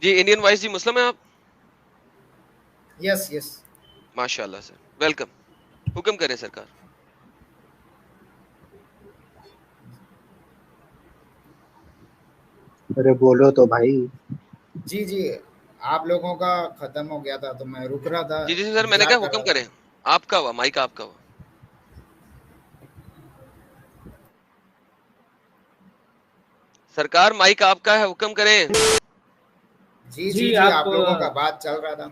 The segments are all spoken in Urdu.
جی انڈین وائس جی مسلم ہیں آپ؟ یس یس ماشاء اللہ سر، ویلکم، حکم کریں سرکار. ارے بولو تو بھائی. جی جی آپ لوگوں کا ختم ہو گیا تھا تو میں رک رہا تھا، جی جی سر میں نے انتظار کہا کر حکم رہا کریں. تھا. آپ کا ہوا مائک آپ کا ہوا. سرکار مائک آپ کا ہے، حکم کریں. جی جی جی آپ لوگوں کا بات چل رہا تھا.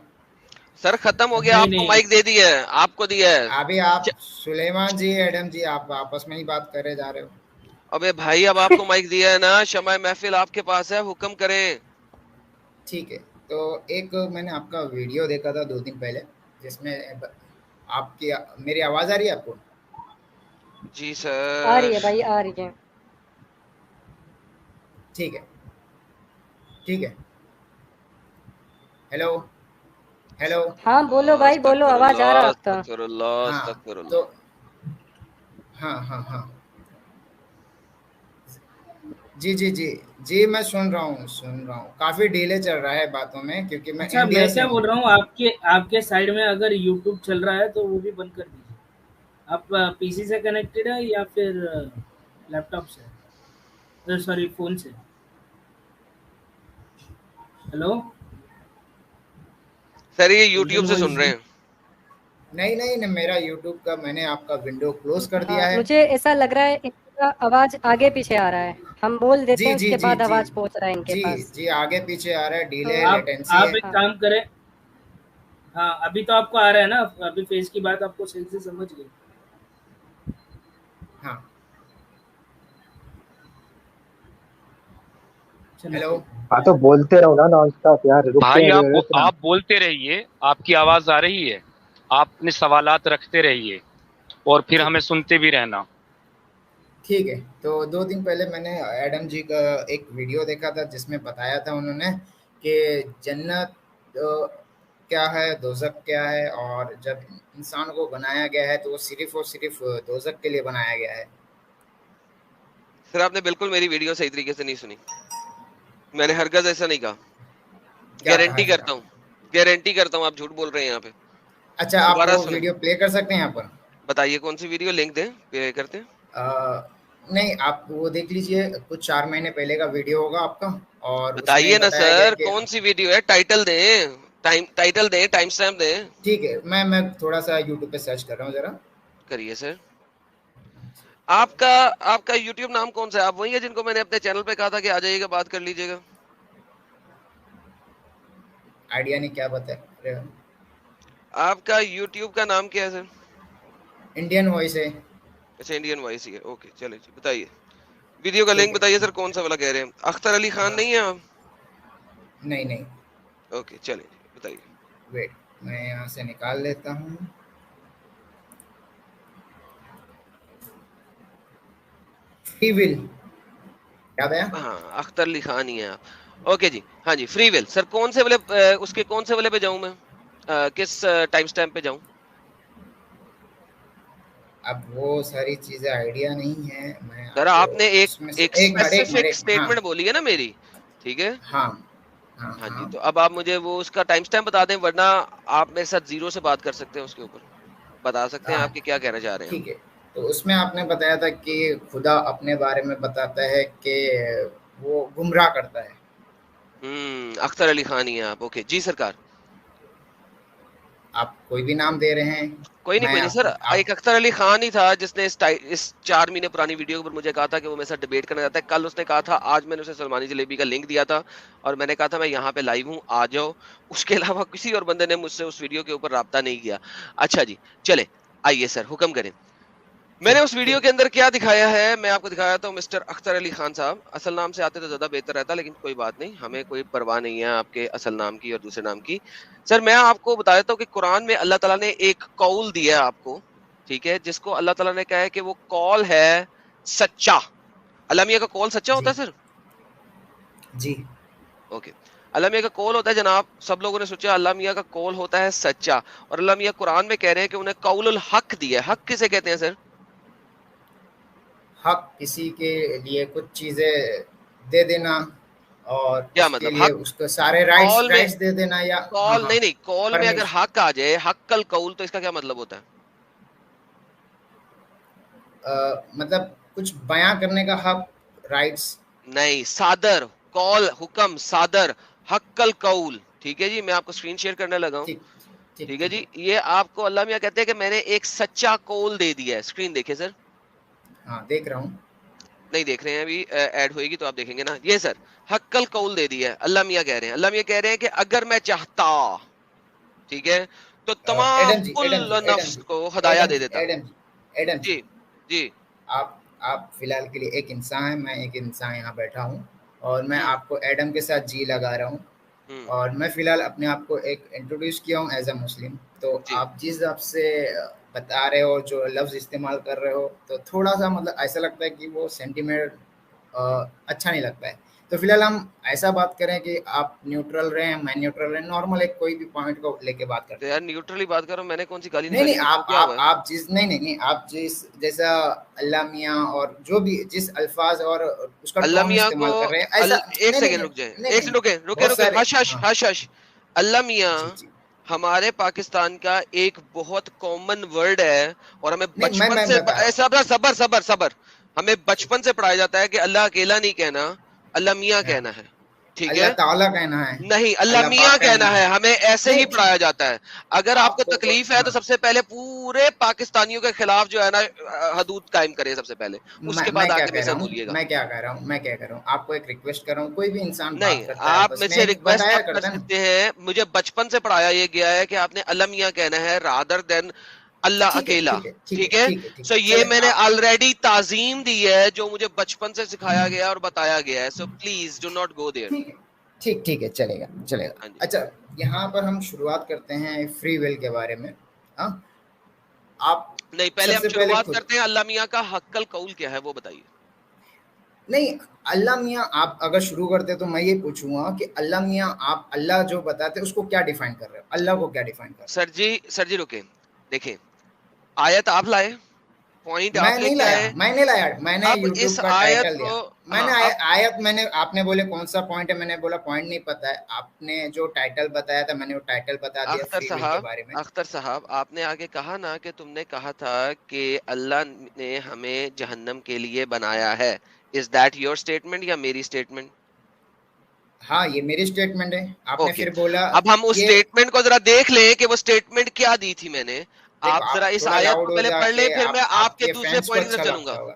سر ختم ہو گیا، آپ کو مائک دے دیا ہے، آپ کو دیا ہے. ابھی آپ سلیمان جی ایڈم جی آپ آپس میں ہی بات کرے جا رہے ہو. ابے بھائی اب آپ کو مائک دیا ہے نا، شمع محفل آپ کے پاس ہے، حکم کریں. ٹھیک ہے، تو ایک میں نے آپ کا ویڈیو دیکھا تھا 2 دن پہلے، جس میں آپ کی میری آواز آ رہی ہے آپ کو؟ جی آ سر. رہی ہے بھائی، آ رہی ہے. ٹھیک ہے ٹھیک ہے. Hello hello. ہاں بولو بھائی بولو، استغفر آواز آ اللہ رہا آپ کا. استغفر اللہ ہاں استغفر تو اللہ. ہاں ہاں ہاں جی جی جی جی میں سن رہا ہوں. کافی ڈیلے چل رہا ہے باتوں میں، کیونکہ میں اچھا انڈیا میں سے کیا ہوں. بول رہا ہوں، آپ کے سائڈ میں اگر یوٹیوب چل رہا ہے تو وہ بھی بند کر دیجیے. آپ پی سی سے کنیکٹڈ ہے یا پھر لیپ ٹاپ سے، سوری فون سے؟ ہیلو سر یہ یوٹیوب انڈین سے وائس سن رہے جی. ہیں. نہیں نہیں نہیں، میرا یوٹیوب کا میں نے آپ کا ونڈو کلوز کر ہاں دیا ہے. مجھے ایسا لگ رہا ہے ان کا آواز آگے پیچھے آ رہا ہے، ہم بول دیتے جی ہیں اس جی کے جی بعد جی آواز پہنچ رہا ہے ان کے جی پاس. جی آگے پیچھے آ رہا ہے، ڈیلے تو لیٹنسی آپ ہے. ایک کام کریں. ہاں ابھی تو آپ کو آ رہا ہے نا، ابھی فیس کی بات آپ کو صحیح سے سمجھ گئی. ہاں چلو ہیلو. ٹھیک ہے. ہاں تو بولتے رہو نا نان اسٹاپ یار، رکتے بھائی رہو اتنا. آپ بولتے رہیے، آپ کی آواز آ رہی ہے، آپ اپنے سوالات رکھتے رہیے اور پھر ٹھیک ہمیں سنتے بھی رہنا. ٹھیک ہے. تو 2 دن پہلے میں نے ایڈم جی کا ایک ویڈیو دیکھا تھا، جس میں بتایا تھا انہوں نے کہ جنت کیا ہے، دوزخ کیا ہے، اور جب انسان کو بنایا گیا ہے تو وہ صرف اور صرف دوزخ کے لیے بنایا گیا ہے. سر آپ نے بالکل میری ویڈیو صحیح طریقے سے نہیں سنی. میں نے ہرگز ایسا نہیں کہا. کیا کہا گارنٹی ہے پھر کرتا آپ ہوں، نے؟ گارنٹی کرتا ہوں آپ جھوٹ بول رہے ہیں یہاں پہ. اچھا آپ دوبارہ وہ سنیں، ویڈیو پلے کر سکتے ہیں یہاں پر؟ بتائیے کون سی ویڈیو، لنک دیں پلے کرتے ہیں. نہیں آپ وہ دیکھ لیجئے، کچھ 4 مہینے پہلے کا ویڈیو ہوگا آپ کا، اور اس میں بتائیے نا بتایا گیا سر کہ کون سی ویڈیو ہے، ٹائٹل دیں، ٹائٹل دیں، ٹائم سٹیمپ دیں. ٹھیک ہے، میں تھوڑا سا یوٹیوب پہ سرچ کر رہا ہوں ذرا. کریے سر. آپ کا یوٹیوب نام کون سا ہے؟ آپ وہی ہے جن کو میں نے اپنے چینل پہ کہا تھا کہ آ جائیے گا، بات کر لیجیے گا. آئیڈیا نہیں کیا بتا رہے ہو. آپ کا یوٹیوب کا نام کیا ہے سر؟ انڈین وائس ہے. اچھا انڈین وائس ہی ہے، اوکے چلے جی بتائیے. ویڈیو کا ٹھیک لنک ہے. بتائیے سر، کون سا والا کہہ رہے ہیں؟ اختر علی خان ہاں نہیں ہے آپ؟ نہیں نہیں، اوکے چلے جی بتائیے. ویٹ میں یہاں سے نکال لیتا ہوں. فری ول یاد آیا؟ ہاں اختر علی خان ہی ہیں آپ. اوکے جی ہاں جی فری ویل. سر کون سے والے اس کے کون سے والے پہ جاؤں میں، کس ٹائم سٹیمپ پہ جاؤں؟ اب وہ ساری چیزیں آئیڈیا نہیں ہے، میں سر آپ کو آپ نے اس میں سے ایک ایک اسپیسیفک منٹ ہاں اسٹیٹمنٹ بولی ہے نا میری، ٹھیک ہے. ہاں ہاں ہاں جی ہاں تو اب آپ مجھے وہ اس کا ٹائم سٹیمپ بتا دیں، ورنہ آپ میرے ساتھ زیرو سے بات کر سکتے ہیں، اس کے اوپر بتا سکتے ہیں ہاں آپ کے کیا کہنا چاہ رہے ہیں. ٹھیک ہے. تو اس میں آپ نے بتایا تھا کہ خدا اپنے بارے میں بتاتا ہے کہ وہ گمراہ کرتا ہے. اختر علی خان ہی ہیں آپ، اوکے جی سرکار. آپ کوئی بھی نام دے رہے ہیں. کوئی میں نہیں سر، آپ ایک اختر علی خان ہی تھا جس نے اس 4 مہینے پرانی ویڈیو پر مجھے کہا تھا کہ وہ میرے ساتھ ڈیبیٹ کرنا چاہتا ہے. کل اس نے کہا تھا، آج میں نے اسے سلمانی جلیبی کا لنک دیا تھا اور میں نے کہا تھا میں یہاں پہ لائیو ہوں، آ جاؤ. اس کے علاوہ کسی اور بندے نے مجھ سے اس ویڈیو کے اوپر رابطہ نہیں کیا. اچھا جی چلے آئیے سر حکم کریں. میں نے ٹھیک اس ویڈیو ٹھیک کے اندر کیا دکھایا ہے میں آپ کو دکھایا تھا. مسٹر اختر علی خان صاحب، اصل نام سے آتے تو زیادہ بہتر رہتا، لیکن کوئی بات نہیں، ہمیں کوئی پرواہ نہیں ہے آپ کے اصل نام کی اور دوسرے نام کی. سر میں آپ کو بتا دیتا ہوں کہ قرآن میں اللہ تعالیٰ نے ایک قول دیا ہے آپ کو، ٹھیک ہے، جس کو اللہ تعالیٰ نے کہا ہے کہ وہ قول ہے سچا. اللہ میاں کا قول سچا ہوتا جی ہے سر؟ جی اوکے. اللہ میاں کا قول ہوتا ہے جناب، سب لوگوں نے سوچا اللہ میاں کا قول ہوتا ہے سچا، اور اللہ میاں قرآن میں کہہ رہے ہیں کہ انہیں قول الحق دیا ہے. حق کسے کہتے ہیں سر؟ حق کسی کے لیے کچھ چیزیں دے دینا. اور کیا اس کے مطلب لیے حق اس کو سارے کال میں رائٹس دے دینا یا ہاں کال ہاں نہیں کال میں اگر پرمیشن حق آ جائے حق القول تو اس کا کیا مطلب ہوتا ہے؟ مطلب کچھ بیاں کرنے کا حق رائٹس. نہیں صادر کال حکم صادر حق القول. ٹھیک ہے جی میں آپ کو اسکرین شیئر کرنے لگا ہوں. ٹھیک ٹھیک ٹھیک ہے ٹھیک جی یہ آپ کو اللہ میاں کہتے ہیں کہ میں نے ایک سچا کول دے دیا ہے. اسکرین دیکھیں سر. ہاں دیکھ رہا ہوں. نہیں دیکھ رہے ہیں ابھی ایڈ ہوئے گی تو آپ دیکھیں گے نا. یہ سر حق القول دے دیا ہے اللہ میاں کہہ رہے ہیں. اللہ میاں کہہ رہے ہیں کہ اگر میں چاہتا ٹھیک ہے تو تمام کل نفس کو ہدایہ دے دیتا. ایڈم جی جی جی آپ فی الحال کے لیے ایک انسان ہیں, میں ایک انسان یہاں بیٹھا ہوں اور میں ہوں آپ کو ایڈم کے ساتھ جی لگا رہا ہوں ہوں اور میں فی الحال اپنے آپ کو ایک انٹروڈیوس کیا ہوں ایز اے مسلم. تو جی آپ جس حساب سے بتا رہے ہو جو لفظ استعمال کر رہے ہو تو تھوڑا سا مطلب ایسا لگتا ہے کہ وہ سینٹیمیٹر اچھا نہیں لگتا ہے. تو فی الحال ہم ایسا بات کریں کہ آپ نیوٹرل رہیں میں نیوٹرل رہیں, نارمل ایک کوئی بھی پوائنٹ کو لے کے بات تو کرتے ہیں. یار نیوٹرلی بات کرو. میں نے کون سی گالی نہیں نکالی نہیں ہے بتاؤ کیا ہوا ہے؟ آپ جس نہیں آپ جس جیسا اللہ میاں اور جو بھی جس الفاظ اور اس کا اللہ ٹون میاں کو استعمال کر رہے ہیں ایسا ایک نہیں نہیں سیکنڈ نہیں رک جائیں. نہیں ایک نہیں سیکنڈ رکے رکے بہت رکے سارے ہش ہش ہاں ہش ہش. اللہ میاں جی جی ہمارے پاکستان کا ایک بہت کامن ورڈ ہے اور ہمیں نہیں بچپن میں سے بتا رہا ہوں صبر صبر صبر صبر ہمیں ٹھیک بچپن سے پڑھایا جاتا ہے کہ اللہ اکیلا نہیں کہنا اللہ میاں ہاں کہنا ہے. ٹھیک اللہ ہے تعالیٰ کہنا ہے نہیں اللہ اللہ میاں پاک کہنا ہے. ہمیں ایسے ہی نہیں پڑھایا جاتا ہے. اگر آپ کو تکلیف ہے تو ہاں سب سے پہلے پورے پاکستانیوں کے خلاف جو ہے نا حدود قائم کرے سب سے پہلے. اس کے میں بعد کیا آگے کہہ میرے رہا ساتھ ہوں بولیے گا. میں کیا کہہ رہا ہوں آپ کو ایک ریکویسٹ کر رہا ہوں. کوئی بھی انسان نہیں بات کرتا ہے آپ آپس مجھ میں سے ایک ریکویسٹ بتایا تب کر کرتا ہے نا. سکتے ہیں. مجھے بچپن سے پڑھایا یہ گیا ہے کہ آپ نے اللہ میاں کہنا ہے رادر دین اللہ ٹھیک ہے اکیلا. ٹھیک ہے ٹھیک ہے ٹھیک ہے ٹھیک ہے ٹھیک سو ہے یہ چلے میں نے آپ آلریڈی تعظیم دی ہے جو مجھے بچپن سے سکھایا گیا اور بتایا گیا ہے. So please do not go there. ٹھیک ہے چلے گا. ہاں جی اچھا یہاں پر ہم شروعات کرتے ہیں فری ول کے بارے میں. ہاں آپ نہیں پہلے سب ہم سے پہلے شروعات خود کرتے ہیں اللہ میاں کا حق القول کیا ہے وہ بتائیے. نہیں اللہ میاں آپ اگر شروع کرتے تو میں یہ پوچھوں گا کہ اللہ میاں آپ اللہ جو بتاتے اس کو کیا ڈیفائن کر رہے ہو, اللہ کو کیا ڈیفائن کر رہے سر جی رکیں دیکھیں آیت آپ لائے پوائنٹ ہو. آپ لے کے آئے. میں نے اب اس یوٹیوب کا آیت ٹائٹل کو دیا. میں نے ہاں اب آیت میں نے آپ نے بولے کون سا پوائنٹ ہے, میں نے بولا پوائنٹ نہیں پتا ہے. آپ نے جو ٹائٹل بتایا تھا میں نے وہ ٹائٹل بتا دیا فری ول کے بارے میں. اختر صاحب آپ نے آگے کہا نا کہ تم نے کہا تھا کہ اللہ نے ہمیں جہنم کے لیے بنایا ہے. از دیٹ یور اسٹیٹمنٹ یا میری اسٹیٹمنٹ؟ ہاں یہ میری اسٹیٹمنٹ ہے. آپ نے اوکے پھر بولا اب ہم اس یہ اسٹیٹمنٹ کو ذرا دیکھ لیں کہ وہ اسٹیٹمنٹ کیا دی تھی میں نے. دیکھو آپ ذرا آپ اس تھوڑا آیت لاؤڈ کو ہو پہلے جا پڑھ لیں کے پھر میں آپ آپ کے کے دوسرے فینس کو پوائنٹ کی طرف اچھا چلوں لگتا گا. ہوگا.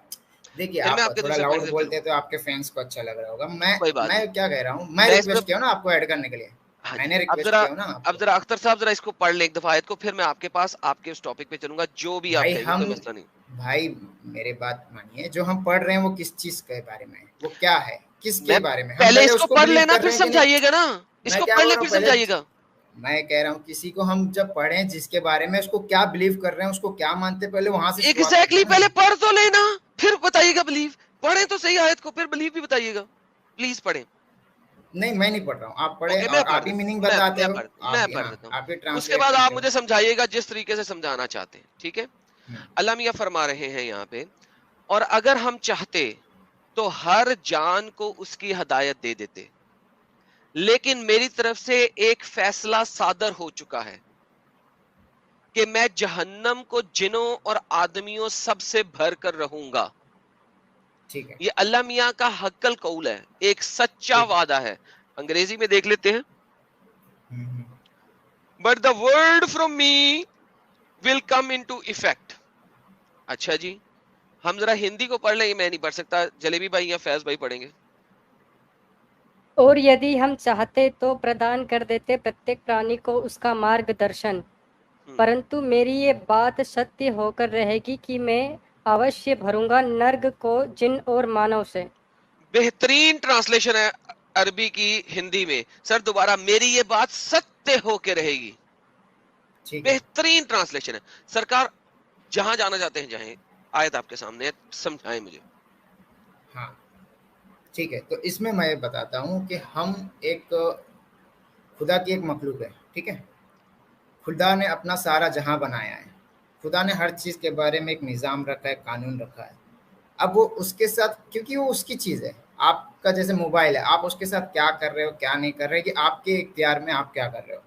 دیکھیے پھر میں آپ آپ کے تھوڑا دوسرے پوائنٹ لاؤڈ کی طرف چلوں بولتے گا. ہیں تو آپ کے فینس کو اچھا لگ رہا ہوگا. کوئی بات میں نہیں کیا کہہ رہا ہوں, میں میں اس میں ریکویسٹ کیا ہوں نا آپ کو ایڈ کرنے کے لیے. ہاں میں جی نے ریکویسٹ کیا ہوں نا آپ کو. اب ذرا اختر صاحب ذرا اس کو پڑھ لیں ایک دفعہ آیت کو, پھر میں آپ کے پاس آپ کے اس ٹاپک پہ چلوں گا جو بھی آپ بھائی کہیں گے ہم کوئی مسئلہ نہیں. بھائی میرے بات مانیے, جو ہم پڑھ رہے ہیں وہ کس چیز کے بارے میں ہے, وہ کیا ہے, کس میں کے بارے میں. ہم پہلے پہلے اس اس کو کو پڑھ بلیو لینا کر پھر رہے ہیں کہ نہیں. سمجھائیے گا نا. اس میں کو کیا پڑھ بول لیں رہا پھر ہوں پہلے, سمجھائیے گا. میں کہہ رہا ہوں کسی کو ہم جب پڑھیں جس کے بارے میں اس کو کیا بلیو کر رہے ہیں, اس کو کیا مانتے ہیں, پہلے وہاں سے شروعات کرتے ایگزیکٹلی ہیں نا. پہلے پڑھ تو لینا پھر بتائیے گا بلیو. پڑھیں تو صحیح آیت کو پھر بلیو بھی بتائیے گا. پلیز پڑھیں. نہیں میں نہیں پڑھ رہا ہوں, آپ پڑھیں اوکے میں اور پڑھ آپ ہی دیتا میننگ ہوں بتاتے ہو, میں آپ ہی پڑھ ہاں دیتا ہوں. آپ ہی اس کے ٹرانسلیٹ بعد آپ کرتے ہو. مجھے سمجھائیے گا جس طریقے سے سمجھانا چاہتے ہیں. ٹھیک ہے ہوں. اللہ میاں فرما رہے ہیں یہاں پہ, اور اگر ہم چاہتے تو ہر جان کو اس کی ہدایت دے دیتے, لیکن میری طرف سے ایک فیصلہ صادر ہو چکا ہے کہ میں جہنم کو جنوں اور آدمیوں سب سے بھر کر رہوں گا. ٹھیک ہے یہ اللہ میاں کا حق القول ہے, ایک سچا ٹھیک ہے. وعدہ ہے. انگریزی میں دیکھ لیتے ہیں. ہوں. But the word from me will come into effect. اچھا جی ہم ذرا ہندی کو پڑھ لیں, یہ میں نہیں پڑھ سکتا, جلیبی بھائی یا فیض بھائی پڑھیں گے. اور یدی ہم چاہتے تو پردان کر دیتے پرتیک پرانی کو اس کا مارگ درشن, پرنتو میری یہ بات ستیہ ہو کر رہے گی کہ میں اوشیہ بھروں گا نرگ کو جن اور مانو سے. بہترین ٹرانسلیشن ہے عربی کی ہندی میں. سر دوبارہ, میری یہ بات ستیہ ہو کے رہے گی. ٹھیک ہے بہترین ٹرانسلیشن ہے. سرکار جہاں جانا چاہتے ہیں جائیں, آیت آپ کے سامنے ہے, سمجھائیں مجھے. ہاں ٹھیک ہے. تو اس میں میں بتاتا ہوں کہ ہم ایک خدا کی ایک مخلوق ہے. ٹھیک ہے, خدا نے اپنا سارا جہاں بنایا ہے, خدا نے ہر چیز کے بارے میں ایک نظام رکھا ہے, قانون رکھا ہے. اب وہ اس کے ساتھ, کیونکہ وہ اس کی چیز ہے, آپ کا جیسے موبائل ہے، آپ اس کے ساتھ کیا کر رہے ہو کیا نہیں کر رہے، یہ آپ کے اختیار میں آپ کیا کر رہے ہو.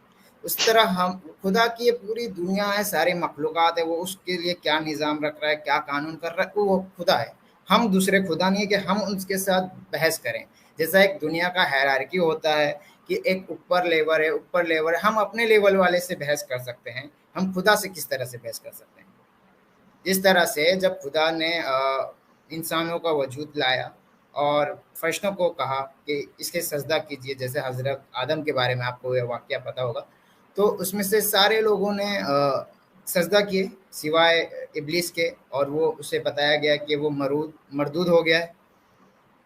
اس طرح ہم خدا کی یہ پوری دنیا ہے، ساری مخلوقات ہے، وہ اس کے لیے کیا نظام رکھ رہا ہے، کیا قانون کر رہا ہے، وہ خدا ہے. ہم دوسرے خدا نہیں ہے کہ ہم ان کے ساتھ بحث کریں. جیسا ایک دنیا کا ہیرارکی ہوتا ہے کہ ایک اوپر لیول ہے، ہم اپنے لیول والے سے بحث کر سکتے ہیں، ہم خدا سے کس طرح سے بحث کر سکتے ہیں؟ جس طرح سے جب خدا نے انسانوں کا وجود لایا اور فرشتوں کو کہا کہ اس کے سجدہ کیجیے، جیسے حضرت آدم کے بارے میں آپ کو یہ واقعہ پتہ ہوگا، تو اس میں سے سارے لوگوں نے سجدہ کیے سوائے ابلیس کے، اور وہ اسے بتایا گیا کہ وہ مردود ہو گیا ہے.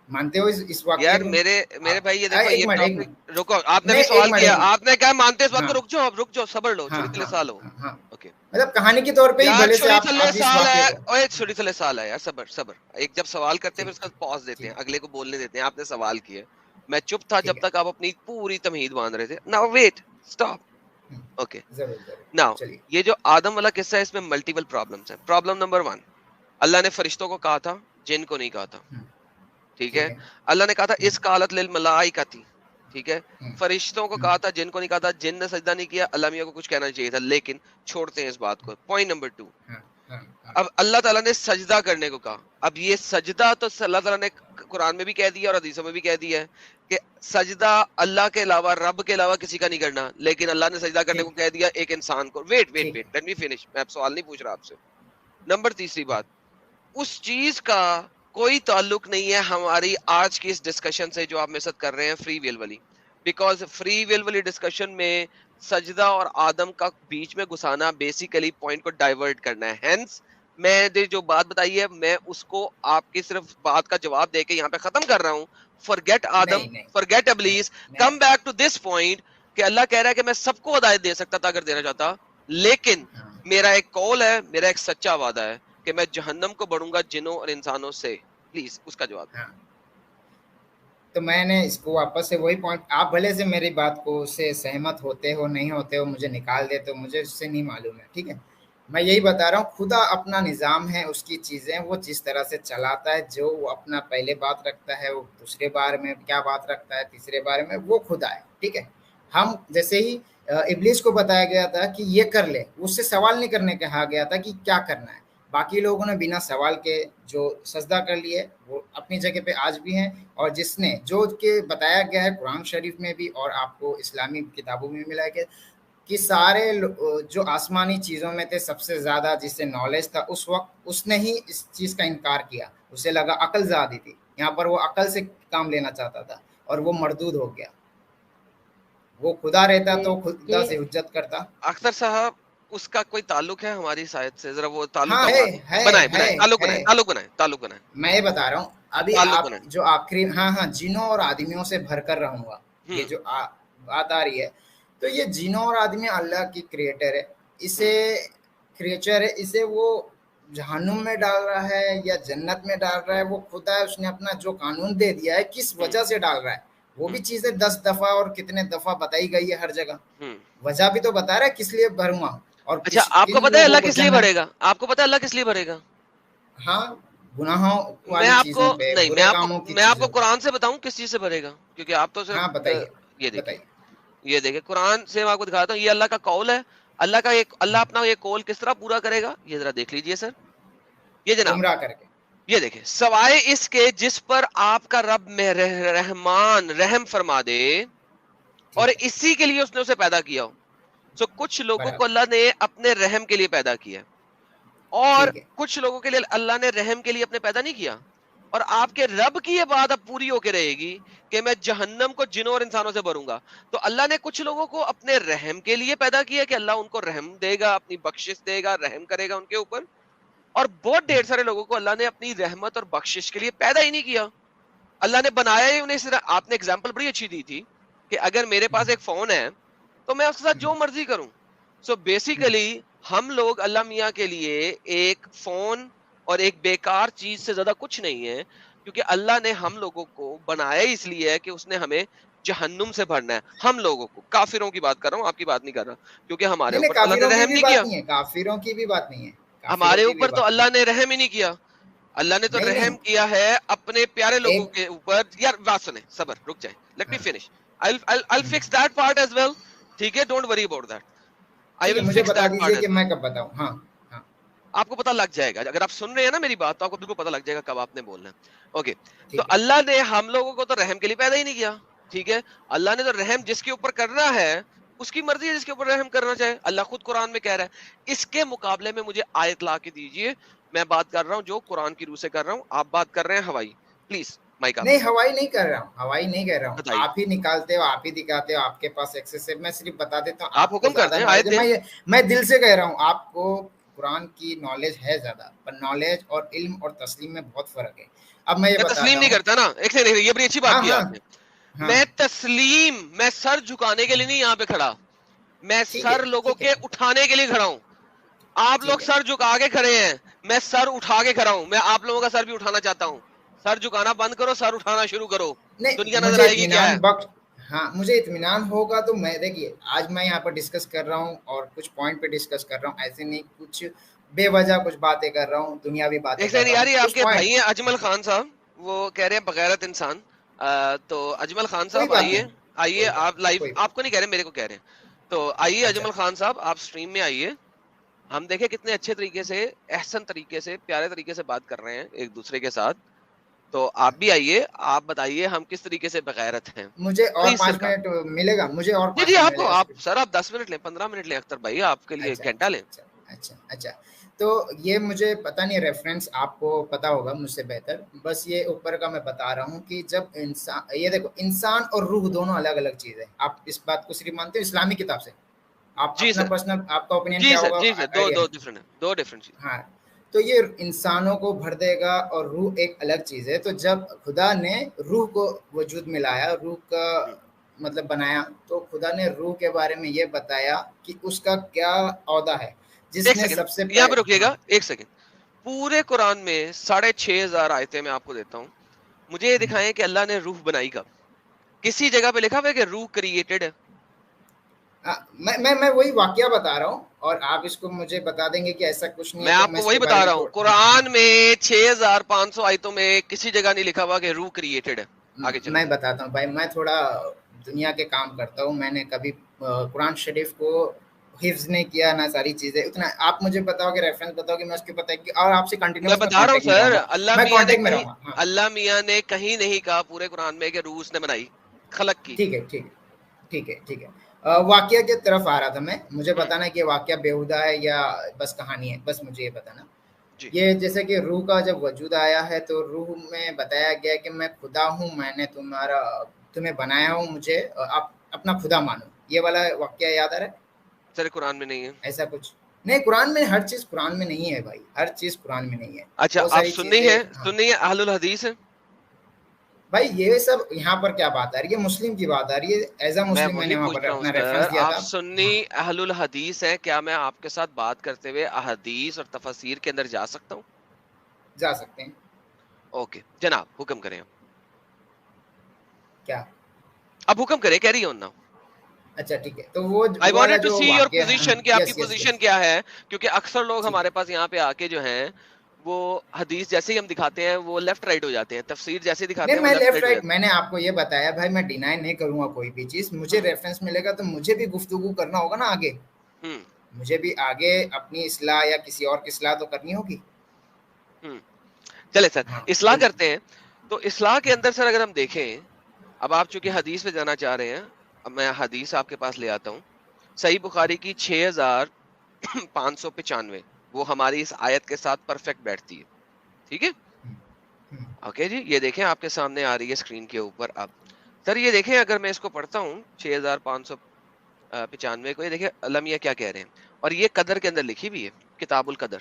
مانتے ہو اس واقعے یار کو؟ میرے بھائی یہ دیکھو، یہ ایک منٹ ٹاپک رکو، آپ نے بھی سوال کیا، آپ نے کہا مانتے اس بات ہاں کو، رک جاؤ صبر لو، چھوٹی تلے سال ہو. ہاں اوکے مطلب کہانی کے طور پہ ہی یار، بھلے سے چھوٹی آپ تلے اس سال ہے، واقعے کو. اوے چھوٹی تلے سال ہے یار، صبر. ایک جب سوال کرتے ہیں پھر اس کا پاز دیتے ٹھیک ہیں، اگلے کو بولنے دیتے ہیں. آپ نے سوال کیا، میں چپ تھا جب ٹھیک ہے، تک آپ اپنی پوری تمہید باندھ رہے تھے. Now wait, stop. اوکے ضرور ناؤ، چلیے. یہ جو آدم والا قصہ ہے اس میں ملٹیپل پرابلمس ہیں. پرابلم نمبر 1، اللہ نے فرشتوں کو کہا تھا، جن کو نہیں کہا تھا. ٹھیک ہے، اللہ نے کہا تھا اس قالت للملائکۃ، ٹھیک ہے، فرشتوں کو کہا تھا، جن کو نہیں کہا تھا. جن نے سجدہ نہیں کیا، اللہ میاں کو کچھ کہنا چاہیے تھا، لیکن چھوڑتے ہیں اس بات کو. پوائنٹ نمبر 2، اب اللہ تعالیٰ نے سجدہ کرنے کو کہا. اب یہ سجدہ تو اللہ تعالیٰ نے قرآن میں بھی کہہ دیا اور حدیثوں میں بھی کہہ دیا ہے کہ سجدہ اللہ کے علاوہ، رب کے علاوہ کسی کا نہیں کرنا، لیکن اللہ نے سجدہ کرنے کو کہہ دیا ایک انسان کو. ویٹ لیٹ می فنش، میں اب سوال نہیں پوچھ رہا آپ سے. نمبر تیسری بات، اس چیز کا کوئی تعلق نہیں ہے ہماری آج کی اس ڈسکشن سے جو آپ میرے ساتھ کر رہے ہیں فری ویل والی. بیکاز فری ویل والی ڈسکشن میں سجدہ اور آدم کا بیچ میں گھسانا بیسیکلی پوائنٹ کو ڈائیورٹ کرنا ہے. ہینس میں نے جو بات بتائی ہے میں اس کو آپ کی صرف بات کا جواب دے کے یہاں پہ ختم کر رہا ہوں. forget آدم، forget ابلیس، come back to this point کہ اللہ کہہ رہا ہے کہ میں سب کو ہدایت دے سکتا تھا اگر دینا چاہتا، لیکن میرا ایک قول ہے، میرا ایک سچا وعدہ ہے کہ میں جہنم کو بڑھوں گا جنوں اور انسانوں سے. پلیز اس کا جواب. تو میں نے اس کو واپس سے وہی پوائنٹ، آپ بھلے سے میری بات کو سے سہمت ہوتے ہو نہیں ہوتے ہو، مجھے نکال دیتے ہو، مجھے اس سے نہیں معلوم ہے. ٹھیک ہے، میں یہی بتا رہا ہوں، خدا اپنا نظام ہے، اس کی چیزیں وہ جس طرح سے چلاتا ہے، جو وہ اپنا پہلے بات رکھتا ہے وہ دوسرے بارے میں کیا بات رکھتا ہے، تیسرے بارے میں، وہ خدا ہے. ٹھیک ہے، ہم جیسے ہی ابلیس کو بتایا گیا تھا کہ یہ کر لے، اس سے سوال نہیں کرنے کہا گیا تھا کہ کیا کرنا ہے. باقی لوگوں نے بنا سوال کے جو سجدہ کر لیے وہ اپنی جگہ پہ آج بھی ہیں، اور جس نے جو کہ بتایا گیا ہے قرآن شریف میں بھی اور آپ کو اسلامی کتابوں میں ملا ہے کہ سارے جو آسمانی چیزوں میں تھے سب سے زیادہ جس سے نالج تھا اس وقت اس نے ہی اس چیز کا انکار کیا. اسے لگا عقل زیادہ تھی، یہاں پر وہ عقل سے کام لینا چاہتا تھا اور وہ مردود ہو گیا. وہ خدا رہتا تو خدا سے حجت کرتا. اختر صاحب اس کا کوئی تعلق ہے ہماری شاید سے؟ ذرا وہ تعلق بنائیں. میں یہ بتا رہا ہوں ابھی آپ جو آخری ہاں جنوں اور آدمیوں سے بھر کر رہوں گا، یہ جو بات آ رہی ہے، تو یہ جنوں اور آدمی اللہ کی کریٹر ہے، اسے کریچر ہے، اسے وہ جہنم میں ڈال رہا ہے یا جنت میں ڈال رہا ہے وہ خدا ہے. اس نے اپنا جو قانون دے دیا ہے کس وجہ سے ڈال رہا ہے، وہ بھی چیزیں 10 دفعہ اور کتنے دفعہ بتائی گئی ہے ہر جگہ. وجہ بھی تو بتا رہا ہے کس لیے بھروں گا. اور اچھا آپ کو پتا ہے اللہ کس لیے بھرے گا؟ آپ کو پتا ہے اللہ کس لیے بھرے گا؟ ہاں گناہوں والی چیزوں پہ، برے کاموں کی. میں آپ کو قرآن سے بتاؤں کس چیز سے بھرے گا، کیونکہ آپ تو صرف بتائیے. یہ دیکھیں قرآن سے میں آپ کو دکھاتا ہوں، یہ اللہ کا قول ہے. اللہ اپنا یہ قول کس طرح پورا کرے گا یہ ذرا دیکھ لیجئے سر. یہ جناب گمراہ کر کے، یہ دیکھیں، سوائے اس کے جس پر آپ کا رب رحمان رحم فرما دے اور اسی کے لیے اس نے اسے پیدا کیا ہو. سو کچھ لوگوں کو اللہ نے اپنے رحم کے لیے پیدا کیا اور کچھ لوگوں کے لیے اللہ نے رحم کے لیے اپنے پیدا نہیں کیا. اور آپ کے رب کی یہ بات اب پوری ہو کے رہے گی کہ میں جہنم کو جنوں اور انسانوں سے بھروں گا. تو اللہ نے کچھ لوگوں کو اپنے رحم کے لیے پیدا کیا کہ اللہ ان کو رحم دے گا، اپنی بخشش دے گا، رحم کرے گا ان کے اوپر. اور بہت ڈھیر سارے لوگوں کو اللہ نے اپنی رحمت اور بخشش کے لیے پیدا ہی نہیں کیا. اللہ نے بنایا ہی انہیں صرف. آپ نے اگزامپل بڑی اچھی دی تھی کہ اگر میرے پاس ایک فون ہے تو میں اس کے ساتھ جو مرضی کروں. سو بیسیکلی ہم لوگ اللہ میاں کے لیے ایک فون اور ایک بیکار چیز سے زیادہ کچھ نہیں ہے، کیونکہ اللہ نے ہم لوگوں کو بنایا اس لیے ہے کہ اس نے ہمیں جہنم سے بھرنا ہے. ہم لوگوں کو، کافروں کی بات کر رہا ہوں، آپ کی بات نہیں کر رہا، کیونکہ ہمارے اوپر اللہ نے رحم نہیں کیا. کافروں کی بھی بات نہیں ہے، ہمارے اوپر تو اللہ نے رحم ہی نہیں کیا. اللہ نے تو نہیں رحم نہیں کیا ہے اپنے پیارے لوگوں ایک کے اوپر. یار بات سنیں, صبر, رک جائیں, let me finish. I'll fix that part as well. ٹھیک ہے, don't worry about that, I ٹھیک ہے, will مجھے fix بتا that part دیجئے as کہ well. میں کب بتاؤں. ہاں ہاں آپ کو پتہ لگ جائے گا, اگر آپ سن رہے ہیں نا میری بات تو آپ کو بالکل پتہ لگ جائے گا کب آپ نے بولنا ہے. اوکے, تو ٹھیک ہے. اللہ نے ہم لوگوں کو تو رحم کے لیے پیدا ہی نہیں کیا. ٹھیک ہے, اللہ نے تو رحم جس کے اوپر کرنا ہے اس کی مرضی ہے جس کے اوپر رحم کرنا چاہے. اللہ خود قرآن میں کہہ رہا ہے. اس کے مقابلے میں مجھے آیت لا کے دیجئے, میں بات کر رہا ہوں جو قرآن کی روح سے کر رہا ہوں, آپ بات کر رہے ہیں ہوائی. پلیز مائک آپ نہیں ہوائی نہیں کر رہا ہوں, ہوائی نہیں کر رہا ہوں, بتائیے. آپ ہی نکالتے ہو, آپ ہی دکھاتے ہو, آپ کے پاس ایکسس ہے. میں صرف بتا دیتا ہوں, آپ آپ کو حکم کر زیادہ دیں, آیت نالج ہے. دیں. میں دل سے کہہ رہا ہوں, آپ کو قرآن کی نالج ہے زیادہ, پر نالج اور علم اور تسلیم میں بہت فرق ہے. اب میں یہ میں تسلیم بتاتا نہیں ہوں. کرتا نا, ایک سیکنڈ, یہ بڑی اچھی بات ہاں کی ہاں آپ نے. ہاں میں تسلیم, میں سر جھکانے کے لیے نہیں یہاں پہ کھڑا, میں ٹھیک ہے سر لوگوں ٹھیک ہے کے اٹھانے کے لیے کھڑا ہوں. آپ لوگ ٹھیک ہے. سر جھکا کے کھڑے ہیں, میں سر اٹھا کے کھڑا ہوں. میں آپ لوگوں کا سر بھی اٹھانا چاہتا ہوں. سر جھکانا بند کرو, سر اٹھانا شروع کرو, دنیا نہیں نظر مجھے آئے گی کیا ہے. اطمینان بخش, ہاں مجھے اطمینان ہوگا تو میں دیکھیے آج میں یہاں پر ڈسکس کر رہا ہوں اور کچھ پوائنٹ پہ ڈسکس کر رہا ہوں, ایسے نہیں کچھ بے وجہ کچھ باتیں کر رہا ہوں, دنیاوی باتیں ایک کر سیکنڈ رہا یار, ہوں, یہ آپ کچھ کے پوائنٹ. بھائی ہیں اجمل خان صاحب, وہ کہہ رہے ہیں بغیرت انسان. تو اجمل خان کوئی صاحب بات آئیے, نہیں, آئیے کوئی بات آپ لائیو, کوئی بات. آپ کو نہیں کہہ رہے, میرے کو کہہ رہے ہیں. تو آئیے اچھا اجمل خان صاحب, آپ سٹریم میں آئیے. ہم دیکھیں کتنے اچھے طریقے سے, احسن طریقے سے, پیارے طریقے سے بات کر رہے ہیں ایک دوسرے کے ساتھ. تو آپ بھی آئیے, آپ بتائیے ہم کس طریقے سے بغیرت ہیں. مجھے اور پلیز 5 سرکار. منٹ ملے گا, مجھے اور جی 5 جی, منٹ آپ ملے کو, گا آپ صرف. سر آپ 10 منٹ لیں, 15 منٹ لیں اختر بھائی, آپ کے لیے اچھا 1 گھنٹہ لیں. اچھا تو یہ مجھے پتہ نہیں, ریفرنس آپ کو پتہ ہوگا مجھ سے بہتر, بس یہ اوپر کا میں بتا رہا ہوں کہ جب انسان, یہ دیکھو انسان اور روح دونوں الگ الگ چیز ہے. آپ اس بات کو صرف مانتے ہو اسلامی کتاب سے, آپ جی اپنا سر, پرسنل آپ کا اوپینین جی کیا سر, ہوگا جی سر, دو آئیڈیا دو نہیں. ڈفرنٹ ہیں, دو ڈفرنٹ چیز. ہاں, تو یہ انسانوں کو بھر دے گا اور روح ایک الگ چیز ہے. تو جب خدا نے روح کو وجود میں لایا, روح کا مطلب بنایا, تو خدا نے روح کے بارے میں یہ بتایا کہ اس کا کیا عہدہ ہے, جس ایک نے سیکنڈ سب سے یہاں پہ رکیے ہاں گا, ایک سیکنڈ. پورے قرآن میں 6,500 آیتیں میں آپ کو دیتا ہوں, مجھے یہ دکھائیں کہ اللہ نے روح بنائی کب. کسی جگہ پہ لکھا ہوا ہے کہ روح کریٹڈ ہے. میں وہی واقعہ بتا رہا ہوں, اور آپ اس کو مجھے بتا دیں گے کہ ایسا کچھ نہیں میں ہے, تو آپ میں کو اس وہی کے بارے بتا میں رہا ہوں, ہاں ہاں قرآن میں 6,500 آیتوں میں کسی جگہ نہیں لکھا ہوا کہ روح کریٹڈ ہے. آگے چلیں. میں بتاتا ہوں بھائی, میں تھوڑا دنیا کے کام کرتا ہوں, میں نے کبھی قرآن شریف کو حفظ نہیں کیا نہ ساری چیزیں اتنا. آپ مجھے بتاؤ کہ ریفرنس بتاؤ کہ میں اس کے پتہ کہ, اور آپ سے میں کنٹینیوس میں بتا رہا ہوں کانٹیکٹ میں رہوں سر, گا, اللہ میں میاں نے کانٹیکٹ میں کہیں, رہوں گا. ہاں اللہ میاں نے کہیں نہیں کہا پورے قرآن میں کہ روح اس نے بنائی, خلق کی. ٹھیک ہے ٹھیک ہے ٹھیک ہے ٹھیک ہے. واقعہ کی طرف آ رہا تھا میں, مجھے بتانا کہ واقعہ بیہودہ ہے یا بس کہانی ہے, بس مجھے یہ بتانا. جی یہ جیسے کہ روح کا جب وجود آیا ہے, تو روح میں بتایا گیا کہ میں خدا ہوں, میں نے تمہیں بنایا ہوں, مجھے آپ اپنا خدا مانو. یہ والا واقعہ یاد آ رہا ہے؟ سر قرآن میں نہیں ہے ایسا کچھ نہیں, قرآن میں ہر چیز قرآن میں نہیں ہے بھائی, ہر چیز قرآن میں نہیں ہے. اچھا, بہت آپ ساری سننی چیزیں. ہے, ہاں سننی ہے اہل الحدیث ہے. بھائی, یہ سب یہاں پر کیا بات آ رہی ہے, مسلم کی بات آ رہی ہے. ایز اے میں مسلم میں وہی نے وہاں پوچھ پر رہا ہوں اپنا سر, ریفرنس دیا آپ تھا. سنی ہاں اہل الحدیث ہیں, کیا میں آپ کے ساتھ بات کرتے ہوئے احادیث اور تفاسیر کے اندر جا سکتا ہوں؟ جا سکتے ہیں. اوکے جناب, حکم کریں. کیا اب حکم کریں, کیری آن ناؤ. اچھا ٹھیک ہے, تو وہ I والا wanted to جو see your واقعہ ہے. position کہ آپ کی یس یس پوزیشن یس, کیا ہے, کیونکہ اکثر لوگ ٹھیک ہے. ہمارے پاس یہاں پہ آ کے جو ہیں وہ حدیث جیسے ہی ہم دکھاتے ہیں وہ لیفٹ رائٹ ہو جاتے ہیں, تفسیر جیسے دکھاتے نہیں, ہیں وہ میں لیفٹ لیفٹ رائٹ ہو رائٹ, جاتے میں نے آپ کو یہ بتایا بھائی, میں ڈینائی نہیں کروں گا کوئی بھی چیز. مجھے ریفرنس ملے گا تو مجھے بھی گفتگو کرنا ہوگا نا آگے, ہیں. مجھے بھی آگے اپنی اصلاح یا کسی اور کی اصلاح تو کرنی ہوگی. چلے سر ہاں اصلاح تو کرتے ہیں. تو اصلاح کے اندر سر اگر ہم دیکھیں, اب آپ چونکہ حدیث پہ جانا چاہ رہے ہیں, اب میں حدیث آپ کے پاس لے آتا ہوں. صحیح بخاری کی 6,595, وہ ہماری اس آیت کے ساتھ پرفیکٹ بیٹھتی ہے. ٹھیک ہے, اوکے جی, یہ دیکھیں آپ کے سامنے آ رہی ہے اسکرین کے اوپر. اب سر یہ دیکھیں, اگر میں اس کو پڑھتا ہوں 6,595 کو, یہ دیکھیں اللہ میاں کیا کہہ رہے ہیں, اور یہ قدر کے اندر لکھی بھی ہے, کتاب القدر.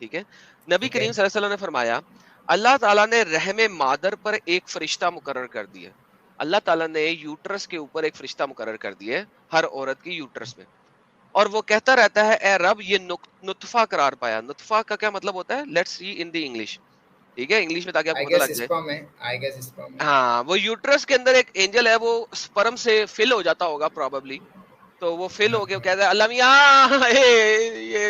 ٹھیک ہے, نبی ٹھیک ہے کریم صلی اللہ علیہ وسلم نے فرمایا اللہ تعالیٰ نے رحم مادر پر ایک فرشتہ مقرر کر دیا. اللہ تعالیٰ نے یوٹرس کے اوپر ایک فرشتہ مقرر کر دیا ہر عورت کی یوٹرس میں, اور وہ کہتا رہتا ہے اے رب یہ نطفہ قرار پایا. نطفہ کا کیا مطلب ہوتا ہے, let's see in the English. ٹھیک ہے, انگلش میں تاکہ آپ کو آئی پتہ گیس لگ جائے. اسپرم ہے, آئی گیس اسپرم ہے. ہاں, وہ یوٹرس کے اندر ایک اینجل ہے, وہ سپرم سے فل ہو جاتا ہوگا پروبیبلی. تو وہ فل ہو گیا, کہتا ہے اللہ میاں یہ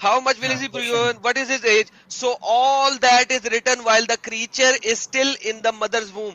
How much will he prove? What is his age? So all that is written while the creature is still in the mother's womb.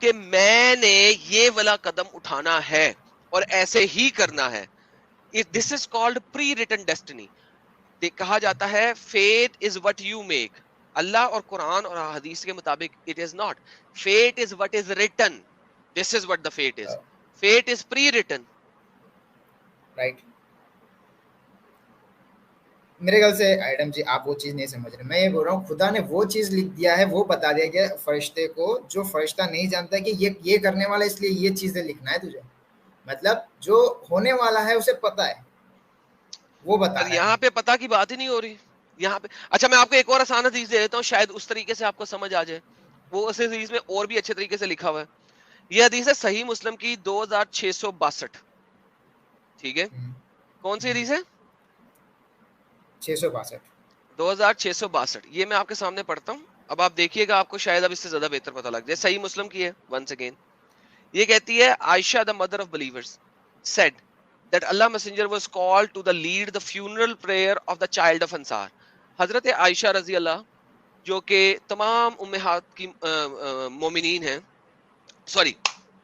کہ میں نے یہ والا قدم اٹھانا ہے اور ایسے ہی کرنا ہے. This is called prewritten destiny. کہا جاتا ہے fate is what you make. Allah اور قرآن اور حدیث کے مطابق it is not. Fate is what is written. This is what the fate is. Fate is prewritten. Right. میرے خیال سے ایڈم جی آپ وہ چیز نہیں سمجھ رہے. میں یہ بول رہا ہوں خدا نے وہ چیز لکھ دیا ہے, وہ بتا دیا گیا فرشتے کو, جو فرشتہ نہیں جانتا کہ یہ کرنے والا اس لیے یہ چیزیں لکھنا ہے تجھے. مطلب جو ہونے والا ہے اسے پتا ہے, وہ بتا رہا ہے. یہاں پہ پتہ کی بات ہی نہیں ہو رہی یہاں پہ. اچھا میں آپ کو ایک اور آسان حدیث دے دیتا ہوں, شاید اس طریقے سے آپ کو سمجھ آ جائے. وہ اس حدیث میں اور بھی اچھے طریقے سے لکھا ہوا ہے. یہ حدیث ہے صحیح مسلم کی 2662. ٹھیک ہے, کون سی حدیث ہے؟ 662. 2662. یہ میں آپ کے سامنے پڑھتا ہوں, اب آپ دیکھیے گا, آپ کو شاید اب اس سے زیادہ بہتر پتہ لگ جائے. صحیح مسلم کی ہے ونس اگین. یہ کہتی ہے عائشہ the mother of believers said that Allah messenger was called to the lead the funeral prayer of the child of Ansar. حضرت عائشہ رضی اللہ جو کہ تمام امہات کی مومنین ہیں, سوری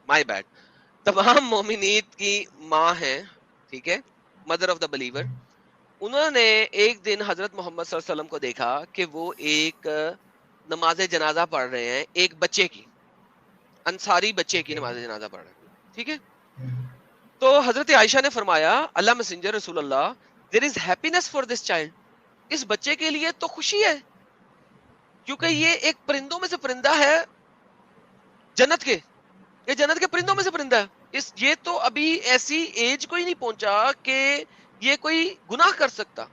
مائی بیڈ, تمام مومنین کی ماں ہیں, ٹھیک ہے, مدر آف دا بلیور. انہوں نے ایک دن حضرت محمد صلی اللہ علیہ وسلم کو دیکھا کہ وہ ایک نماز جنازہ پڑھ رہے ہیں, ایک بچے کی, انصاری بچے کی نماز جنازہ پڑھ رہے ہیں. ٹھیک ہے, تو حضرت عائشہ نے فرمایا اللہ مسنجر رسول اللہ there is happiness for this child. اس بچے کے لیے تو خوشی ہے کیونکہ یہ ایک پرندوں میں سے پرندہ ہے جنت کے, یہ جنت کے پرندوں میں سے پرندہ ہے. یہ تو ابھی ایسی ایج کو ہی نہیں پہنچا کہ یہ کوئی گناہ کر سکتا.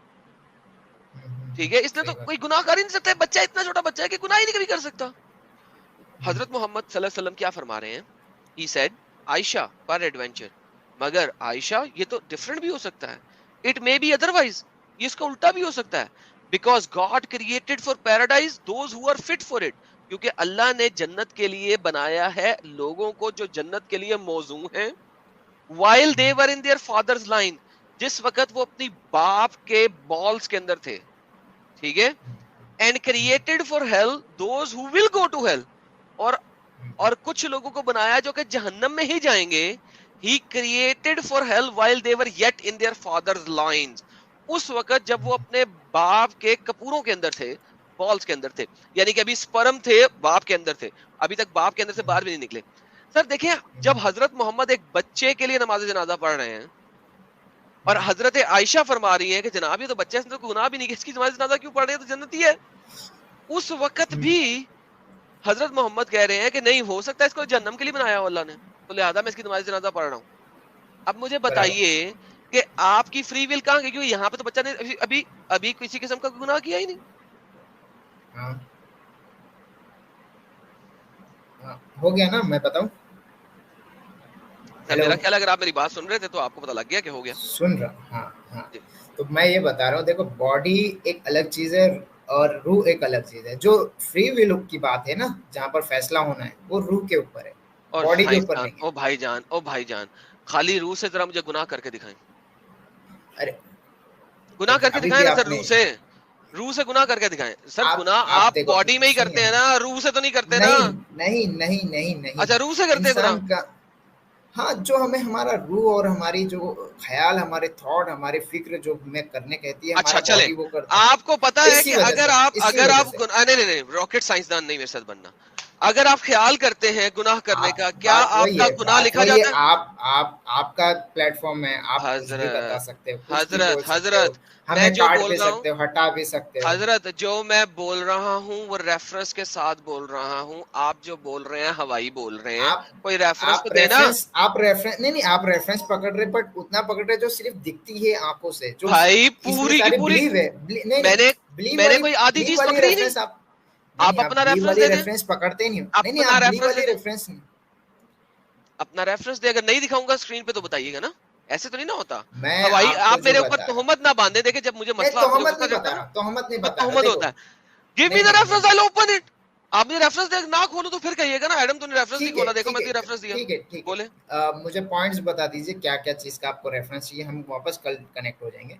ٹھیک ہے, اس نے تو کوئی گناہ کر ہی نہیں سکتا. بچہ اتنا چھوٹا بچہ ہے کہ گناہ ہی نہیں کبھی کر سکتا. حضرت محمد صلی اللہ علیہ وسلم کیا فرما رہے ہیں؟ He said عائشہ پر ایڈونچر, مگر عائشہ یہ تو ڈفرنٹ بھی ہو سکتا ہے. It may be otherwise, یہ اس کا الٹا بھی ہو سکتا ہے. Because God created for paradise those who are fit for it. کیونکہ اللہ نے جنت کے لیے بنایا ہے لوگوں کو جو جنت کے لیے موزوں ہیں. While they were in their father's line, جس وقت وہ اپنی باپ کے بالز کے اندر تھے. ٹھیک ہے, and created for hell those who will go to hell. اور کچھ لوگوں کو بنایا جو کہ جہنم میں ہی جائیں گے. He created for hell while they were yet in their father's lines. اس وقت جب وہ اپنے باپ کے کپوروں کے اندر تھے, بالز کے اندر تھے, یعنی کہ ابھی سپرم تھے باپ کے اندر تھے, ابھی تک باپ کے اندر سے باہر بھی نہیں نکلے. سر دیکھیں, جب حضرت محمد ایک بچے کے لیے نماز جنازہ پڑھ رہے ہیں اور حضرت عائشہ فرما رہی ہیں کہ جناب یہ تو بچہ, اس نے گناہ بھی نہیں کیا, اس کی نماز جنازہ کیوں پڑھ رہے ہیں, تو جنتی ہے. اس وقت بھی حضرت محمد کہہ رہے ہیں کہ نہیں ہو سکتا اس کو جہنم کے لیے بنایا ہو اللہ نے, تو لہذا میں اس کی نماز جنازہ پڑھ رہا ہوں. اب مجھے بتائیے کہ آپ کی فری ول کہاں گئی, کیونکہ یہاں پہ تو بچہ نے ابھی کسی قسم کا گناہ کیا ہی نہیں. ہو گیا نا, میں بتاؤں میرا خیال اگر آپ میری بات سن رہے تھے تو آپ کو پتہ لگ گیا کہ ہو گیا. سن رہا ہاں. تو میں یہ بتا رہا ہوں, دیکھو باڈی ایک الگ چیز ہے اور روح ایک الگ چیز ہے. جو فری ول کی بات ہے نا, جہاں پر فیصلہ ہونا ہے, وہ روح کے اوپر ہے, باڈی کے اوپر نہیں. او بھائی جان خالی روح سے ذرا مجھے گناہ کر کے دکھائیں. ارے گناہ کر کے دکھائیں نا سر, روح سے گناہ کر کے دکھائیں سر. گناہ آپ باڈی میں ہی کرتے ہیں نا, روح سے تو نہیں کرتے نا. نہیں. اچھا روح سے کرتے ہیں نا. ہاں, جو ہمیں ہمارا روح اور ہماری جو خیال, ہمارے تھاٹ, ہماری فکر جو ہمیں کرنے کہتی ہے, اچھا چلے آپ کو پتا ہے کہ اگر آپ نہیں راکٹ سائنسدان نہیں میرے ساتھ بننا, اگر آپ خیال کرتے ہیں گناہ کرنے کا, کیا آپ کا گناہ لکھا جاتا ہے؟ آپ کا پلیٹ فارم ہے, آپ بتا سکتے ہو, حضرت ہمیں کاٹ بھی سکتے ہو, ہٹا بھی سکتے ہو. حضرت جو میں بول رہا ہوں وہ ریفرنس کے ساتھ بول رہا ہوں, آپ جو بول رہے ہیں ہوائی بول رہے ہیں, کوئی ریفرنس تو دینا. آپ ریفرنس نہیں, آپ ریفرنس پکڑ رہے, بٹ اتنا پکڑ رہے جو صرف دکھتی ہے آنکھوں سے, جو بھائی پوری کی پوری میں نے کوئی آدھی چیز پکڑی نہیں. آپ اپنا ریفرنس پکڑتے نہیں, اپنا ریفرنس دے. اگر نہیں دکھاؤں گا اسکرین پہ تو بتائیے گا نا, ایسے تو نہیں نا ہوتا. ہوائی آپ میرے اوپر تہمت نہ باندھے دے کہ جب مجھے مسئلہ تہمت ہوتا ہے. Give me the reference, I will open it. آپ مجھے ریفرنس دے نہ کھولو تو پھر کہیے گا نا ایڈم تو نے ریفرنس نہیں کھولا, دیکھو میں نے ریفرنس دیا. بولے مجھے پوائنٹس بتا دیجئے کیا کیا چیز کا آپ کو ریفرنس چاہیے, ہم واپس کل کنیکٹ ہو جائیں گے.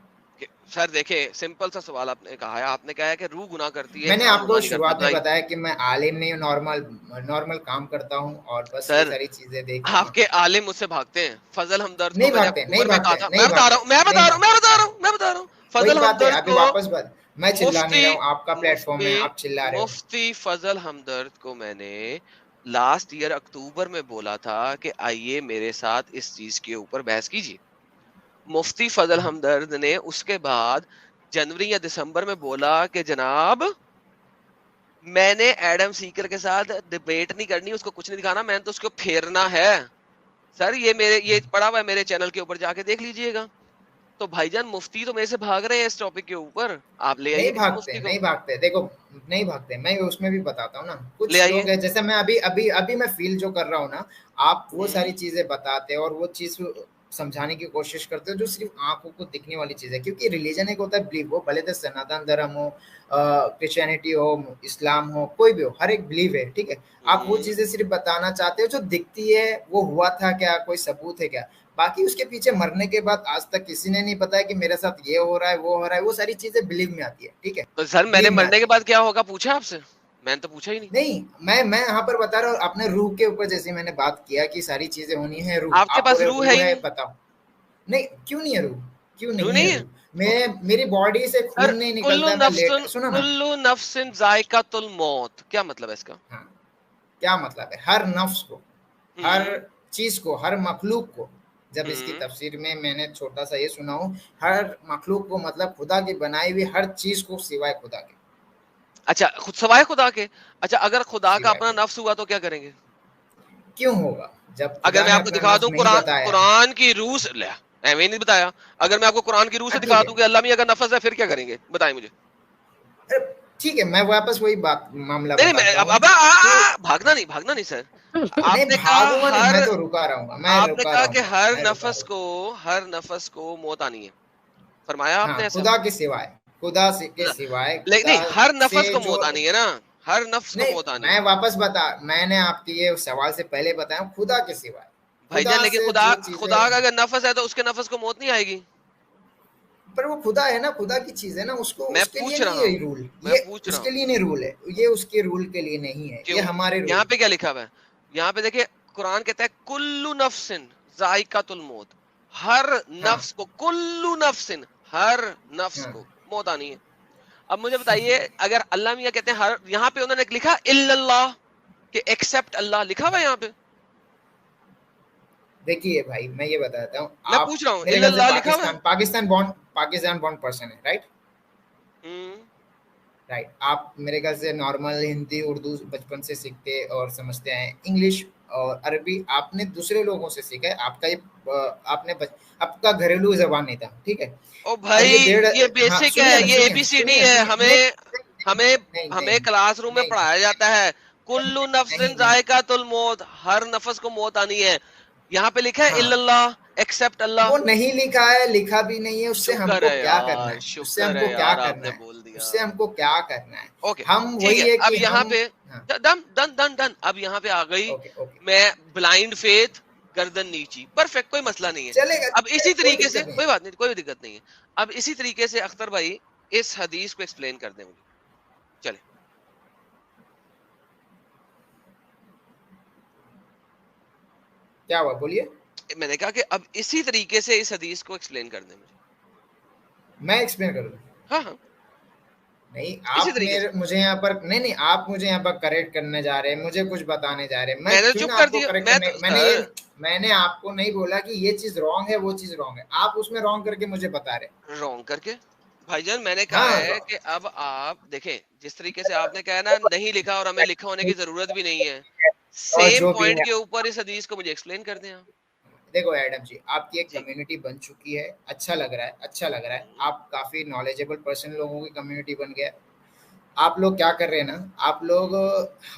سر دیکھیں سمپل سا سوال آپ نے کہا ہے, آپ نے کہا ہے کہ روح گناہ کرتی ہے. میں نے آپ کو شروعات میں بتایا کہ میں عالم نہیں ہوں, نارمل کام کرتا ہوں اور بس یہ ساری چیزیں دیکھ. آپ کے عالم مجھ سے بھاگتے ہیں. فضل ہمدرد نہیں بھاگتے, نہیں بھاگتے, میں بتا رہا ہوں وہی فضل بات ہے. ہمدرد ابھی کو, واپس میں چلا نہیں رہا ہوں, آپ کا پلیٹ فارم ہے, آپ چلا رہے ہو. مفتی فضل ہمدرد کو میں نے لاسٹ ایئر اکتوبر میں بولا تھا کہ آئیے میرے ساتھ اس چیز کے اوپر بحث کیجیے. مفتی فضل ہمدرد نے اس کے بعد جنوری یا دسمبر میں بولا کہ جناب میں نے ایڈم سیکر کے ساتھ ڈبیٹ نہیں کرنی, اس کو کچھ نہیں دکھانا, میں نے تو اس کو پھیرنا ہے. سر یہ پڑا ہوا ہے میرے چینل کے اوپر, جا کے دیکھ لیجئے گا. تو بھائی جان مفتی تو میرے سے بھاگ رہے ہیں اس ٹاپک کے اوپر, آپ لے آئیے کسی مفتی کو. نہیں بھاگتے, دیکھو نہیں بھاگتے. میں اس میں بھی بتاتا ہوں نا, کچھ لے آئیے. لوگ ہیں جیسے میں ابھی میں فیل جو کر رہا ہوں نا, آپ وہ ساری چیزیں بتاتے اور وہ چیز سمجھانے کی کوشش کرتے ہو جو صرف آنکھوں کو دکھنے والی چیز ہے. کیونکہ ریلیجن ایک ہوتا ہے بلیف, وہ بھلے تو سناتن دھرم ہو, کرسچینٹی ہو, اسلام ہو, کوئی بھی ہو, ہر ایک بلیف ہے, ٹھیک ہے. آپ وہ چیزیں صرف بتانا چاہتے ہو جو دکھتی ہے, وہ ہوا تھا کیا, کوئی ثبوت ہے کیا. باقی اس کے پیچھے مرنے کے بعد آج تک کسی نے نہیں بتایا کہ میرے ساتھ یہ ہو رہا ہے, وہ ہو رہا ہے. وہ ساری چیزیں بلیو میں آتی ہے, ٹھیک ہے. تو سر میں نے مرنے کے بعد کیا ہوگا پوچھا آپ سے, میں نے تو پوچھا ہی نہیں. نہیں, میں یہاں پر بتا رہا ہوں اپنے روح کے اوپر, جیسے میں نے بات کیا کہ ساری چیزیں ہونی ہے. روح آپ کے پاس روح ہے ہی بتاؤ. نہیں, کیوں نہیں ہے روح, کیوں روح نہیں ہے روح. میری باڈی سے خون نہیں نکلتا ہے. سنو نا, کل نفس ذائقۃ الموت, کیا مطلب ہے اس کا؟ کیا مطلب ہے؟ ہر نفس کو, ہر چیز کو, ہر مخلوق کو. جب اس کی تفسیر میں نے چھوٹا سا یہ سنا ہوں, ہر مخلوق کو مطلب خدا کی بنائی ہوئی ہر چیز کو سوائے خدا کے. اچھا خود سوائے خدا کے. اچھا اگر خدا کا اپنا نفس ہوا تو کیا کریں گے؟ کیوں ہوگا جب اگر میں آپ کو دکھا دوں قرآن کی روح سے, ایویں نہیں بتایا, اگر میں آپ کو قرآن کی روح سے دکھا دوں کہ اللہ میں اگر نفس ہے پھر کیا کریں گے بتائیں مجھے. ٹھیک ہے, میں واپس وہی بات معاملہ بھاگنا نہیں سر. آپ نے کہا میں تو رکا رہا ہوں, آپ نے کہا کہ ہر نفس کو موت آنی ہے, فرمایا آپ نے ایسا؟ خدا کے سوائے, خدا کے سوائے نہیں, ہر نفس کو موت آنی ہے نا, ہر نفس کو موت آنی ہے. میں واپس میں نے آپ کے یہ سوال سے پہلے بتایا خدا کے سوائے. بھائی جان لیکن خدا کا اگر نفس ہے تو اس کے نفس کو موت نہیں آئے گی. پر وہ خدا ہے نا, خدا کی چیز ہے نا, اس کو میں اس کے لیے پوچھ نہیں رول, اس کے لیے نہیں رول ہے, یہ اس کے رول کے لیے نہیں ہے, یہ ہمارے رول. یہاں پہ کیا لکھا ہوا ہے, یہاں پہ دیکھیں قرآن کہتا ہے کل نفس ذائقۃ الموت, ہر نفس کو, کل نفس, ہر نفس کو موت آنی ہے. اب مجھے بتائیے اگر اللہ میاں کہتے ہیں ہر, یہاں پہ انہوں نے لکھا الا اللہ کہ ایکسپٹ اللہ, لکھا ہوا ہے یہاں پہ. دیکھیے بھائی میں یہ بتاتا ہوں, میں پوچھ رہا ہوں الا اللہ لکھا ہوا ہے. پاکستان بورن پرسن ہے, رائٹ. آپ میرے خیال سے نارمل ہندی اردو بچپن سے سیکھتے اور سمجھتے ہیں, انگلش اور عربی آپ نے دوسرے لوگوں سے سیکھا ہے, آپ کا گھریلو زبان نہیں تھا, ٹھیک ہے. او بھائی یہ بیسک ہے, یہ اے بی سی ڈی ہے, ہمیں کلاس روم میں پڑھایا جاتا ہے کل نفس ذائقۃ الموت, ہر نفس کو موت آنی ہے. یہاں پہ لکھا ہے الا اللہ ایکسپٹ اللہ, وہ نہیں لکھا ہے, لکھا بھی نہیں ہے. اس سے ہم کو کیا کرنا ہے, اس سے ہم کو کیا کرنا ہے, اس سے ہم کو کیا کرنا ہے. ہم وہی ہے اب یہاں پہ ڈن, اب یہاں پہ آ گئی میں بلائنڈ فیتھ, گردن نیچی, پرفیکٹ, کوئی مسئلہ نہیں ہے. اب اسی طریقے سے کوئی بات نہیں, کوئی دقت نہیں ہے. اب اسی طریقے سے اختر بھائی اس حدیث کو ایکسپلین کر دیں مجھے, چلے. کیا ہوا بولیے. میں نے کہا کہ اب اسی طریقے سے اس حدیث کو ایکسپلین کر دیں مجھے. میں ایکسپلین کر دوں؟ ہاں نہیں, آپ مجھے یہاں پر نہیں, آپ مجھے یہاں پر کریکٹ کرنے جا رہے ہیں, مجھے کچھ بتانے جا رہے ہیں. میں نے چپ کر دیا. میں نے آپ کو نہیں بولا کہ یہ چیز رانگ ہے, وہ چیز رانگ ہے. آپ اس میں رانگ کر کے مجھے بتا رہے ہیں. رانگ کر کے بھائی جان میں نے کہا ہے کہ اب آپ دیکھیں جس طریقے سے آپ نے کہا نا نہیں لکھا اور ہمیں لکھا ہونے کی ضرورت بھی نہیں ہے, سیم پوائنٹ کے اوپر اس حدیث کو مجھے ایکسپلین کر دیں. دیکھو ایڈم جی, آپ کی ایک کمیونٹی بن چکی ہے, اچھا لگ رہا ہے. آپ کافی نالجیبل پرسن لوگوں کی کمیونٹی بن گیا. آپ لوگ کیا کر رہے ہیں نا, آپ لوگ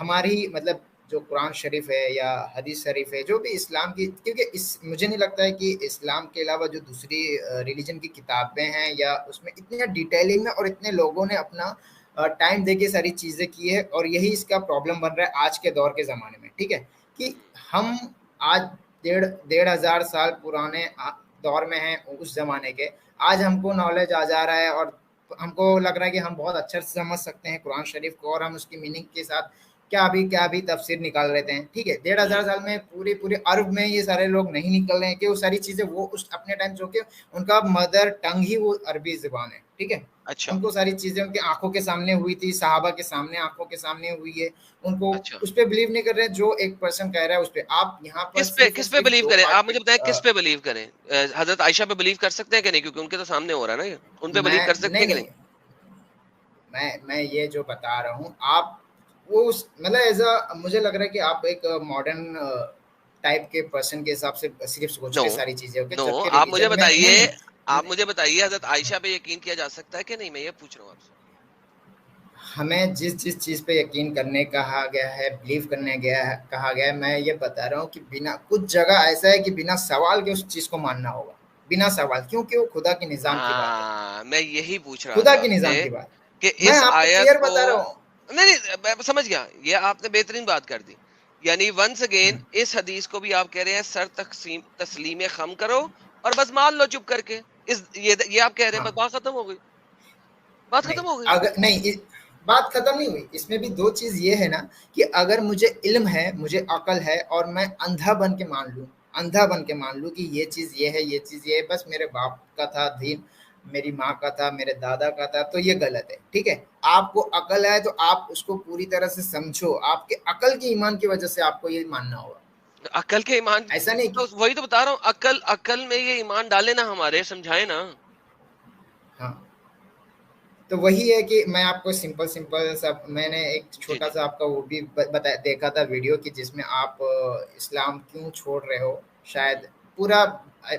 ہماری مطلب جو قرآن شریف ہے یا حدیث شریف ہے, جو بھی اسلام کی, کیونکہ مجھے نہیں لگتا ہے کہ اسلام کے علاوہ جو دوسری ریلیجن کی کتابیں ہیں یا اس میں اتنی ڈیٹیلنگ میں اور اتنے لوگوں نے اپنا ٹائم دے کے ساری چیزیں کی ہے, اور یہی اس کا پرابلم بن رہا ہے آج کے دور کے زمانے میں, ٹھیک ہے. کہ ہم آج 1,500 سال پرانے دور میں ہیں اس زمانے کے, آج ہم کو نالج آ جا رہا ہے اور ہم کو لگ رہا ہے کہ ہم بہت اچھا سے سمجھ سکتے ہیں قرآن شریف کو, اور ہم اس کی میننگ کے ساتھ کیا بھی تفسیر نکال لیتے ہیں. ٹھیک ہے, 1500 سال میں پورے عرب میں یہ سارے لوگ نہیں نکل رہے ہیں کہ وہ ساری چیزیں وہ اس اپنے ٹائم جو کہ ان کا مدر ٹنگ ہی وہ عربی زبان ہے. ٹھیک ہے, اچھا ان کو ساری چیزیں ان کی آنکھوں کے سامنے ہوئی تھی, صحابہ کے سامنے آنکھوں کے سامنے ہوئی ہے, ان کو اچھا اس پہ بلیو نہیں کر رہے. جو ایک پرسن کہہ رہا ہے اس پہ آپ یہاں پر کس پہ بلیو کریں, آپ مجھے بتائیں کس پہ بلیو کریں؟ حضرت عائشہ پہ بلیو کر سکتے ہیں کہ نہیں, کیونکہ ان کے تو سامنے ہو رہا ہے نا, یہ ان پہ بلیو کر سکتے ہیں کہ نہیں؟ میں یہ جو بتا رہا ہوں, آپ وہ مطلب ایز اے مجھے لگ رہا ہے کہ آپ ایک ماڈرن ٹائپ کے پرسن کے حساب سے صرف سوچ کے ساری چیزیں نو, آپ مجھے بتائیے حضرت عائشہ پہ یقین کیا جا سکتا ہے کہ نہیں, میں یہ پوچھ رہا ہوں آپ سے. ہمیں جس چیز پہ یقین کرنے کہا گیا ہے, بلیو کرنے کہا گیا ہے, میں یہ بتا رہا ہوں کہ بنا کچھ جگہ ایسا ہے کہ بنا سوال کے اس چیز کو ماننا ہوگا, بنا سوال, کیونکہ وہ خدا کے نظام کی بات ہے. میں یہی پوچھ رہا خدا تھا کے نظام کی بات کہ میں اس آپ کو آیت کلیئر کو, بتا رہا ہوں. نہیں میں سمجھ گیا, یہ آپ نے بہترین بات کر دی. یعنی ونس اگین اس حدیث کو بھی آپ کہہ رہے ہیں سر تسلیم خم کرو اور بس مان لو چپ کر کے, یہ آپ کہہ رہے ہیں, بس بات ختم ہو گئی, بات ختم ہو گئی. اگر نہیں, بات ختم نہیں ہوئی. اس میں بھی دو چیز یہ ہے نا کہ اگر مجھے علم ہے, مجھے عقل ہے, اور میں اندھا بن کے مان لوں کہ یہ چیز یہ ہے, یہ چیز یہ ہے, بس میرے باپ کا تھا دین, میری ماں کا تھا, میرے دادا کا تھا, تو یہ غلط ہے. ٹھیک ہے, آپ کو عقل ہے تو آپ اس کو پوری طرح سے سمجھو, آپ کے عقل کی ایمان کی وجہ سے آپ کو یہ ماننا ہوگا. عقل کے ایمان, ایسا نہیں تو وہی تو بتا رہا ہوں, عقل میں یہ ایمان ڈالے نا, ہمارے سمجھائے نا. ہاں, تو وہی ہے کہ میں آپ کو سمپل سب, میں نے ایک چھوٹا سا آپ کا وہ بھی دیکھا تھا ویڈیو کی, جس میں آپ اسلام کیوں چھوڑ رہے ہو, شاید پورا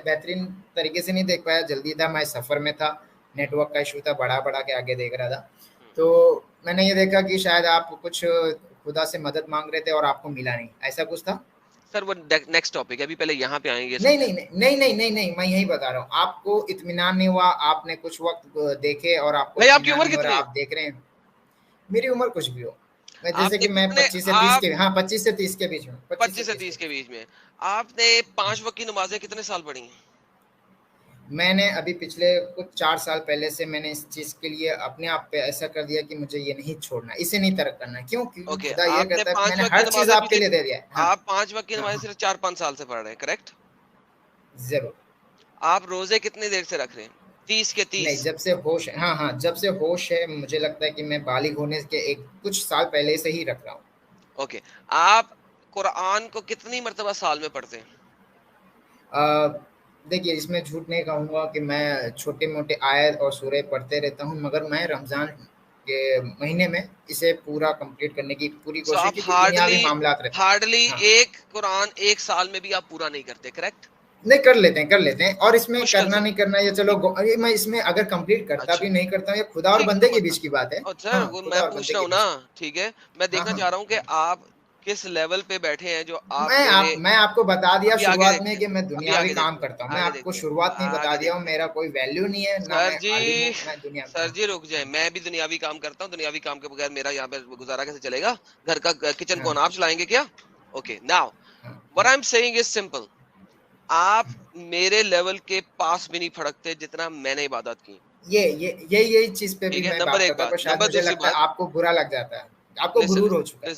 بہترین طریقے سے نہیں دیکھ پایا, جلدی تھا, میں سفر میں تھا, نیٹ ورک کا ایشو تھا, بڑا کے آگے دیکھ رہا تھا. تو میں نے یہ دیکھا کہ شاید آپ کچھ خدا سے مدد مانگ رہے تھے اور آپ کو ملا نہیں, ایسا کچھ تھا. سر وہ نیکسٹ ٹاپک ہے, ابھی پہلے یہاں پہ آئیں گے. نہیں, میں یہی بتا رہا ہوں, آپ کو اطمینان نہیں ہوا, آپ نے کچھ وقت دیکھے اور آپ کو آپ کی عمر کتنی ہے؟ آپ دیکھ رہے ہیں میری عمر کچھ بھی ہو, جیسے کہ میں 25 سے 30 کے, ہاں 25 سے 30 کے بیچ میں, 25 سے 30 کے بیچ میں. آپ نے 5 وقت کی نمازیں کتنے سال پڑھی ہیں؟ میں نے ابھی پچھلے کچھ 4 سال پہلے سے میں نے اس چیز کے لیے اپنے آپ پہ ایسا کر دیا کہ مجھے یہ نہیں چھوڑنا, اسے نہیں ترک کرنا. کیوں؟ کیونکہ خدا یہ کہتا ہے میں نے ہر چیز آپ کے لیے دے دیا ہے. آپ 5 وقت کی نمازیں صرف 4-5 سال سے پڑھ رہے ہیں, کریکٹ؟ ضرور. آپ روزے کتنی دیر سے رکھ رہے ہیں؟ 30 کے 30. نہیں, جب سے ہوش ہے, ہاں جب سے ہوش ہے, مجھے لگتا ہے کہ میں بالغ ہونے کے کچھ سال پہلے سے ہی رکھ رہا ہوں. اوکے, آپ قرآن کو کتنی مرتبہ سال میں پڑھتے ہیں؟ دیکھیے, اس میں جھوٹ نہیں کہوں گا کہ میں چھوٹے موٹے آیت اور سورے پڑھتے رہتا ہوں, مگر میں رمضان کے مہینے میں اسے پورا کمپلیٹ کرنے کی پوری کوشش کی. دنیاوی معاملات رہتے ہیں, ہارڈلی ایک قرآن ایک سال میں بھی آپ پورا نہیں کرتے, کریکٹ؟ نہیں, کر لیتے ہیں, اور اس میں کرنا نہیں کرنا یہ چلو, میں اس میں اگر کمپلیٹ کرتا بھی نہیں کرتا ہوں, یہ خدا اور بندے کے بیچ کی بات ہے. سر وہ میں پوچھ رہا ہوں نا, ٹھیک ہے, میں دیکھنا چاہ رہا ہوں کہ آپ کس لیول پہ بیٹھے ہیں. جو میں آپ کو بتا دیا شروعات میں کہ میں دنیاوی کام کرتا ہوں, میں آپ کو شروعات میں بتا دیا ہوں, میرا کوئی ویلیو نہیں ہے. سر جی رک جائیں, میں بھی دنیاوی کام کرتا ہوں, دنیاوی کام کے بغیر میرا یہاں پہ گزارا کیسے چلے گا؟ گھر کا کچن کون آپ چلائیں گے کیا؟ Okay, now what I'm saying is simple. آپ میرے لیول کے پاس بھی نہیں پھڑکتے جتنا میں نے عبادت کی. یہی چیز پہ بھی میں بات کرتا ہوں, شاید مجھے لگتا ہے آپ کو برا لگ جاتا ہے, آپ کو غرور ہو چکا ہے.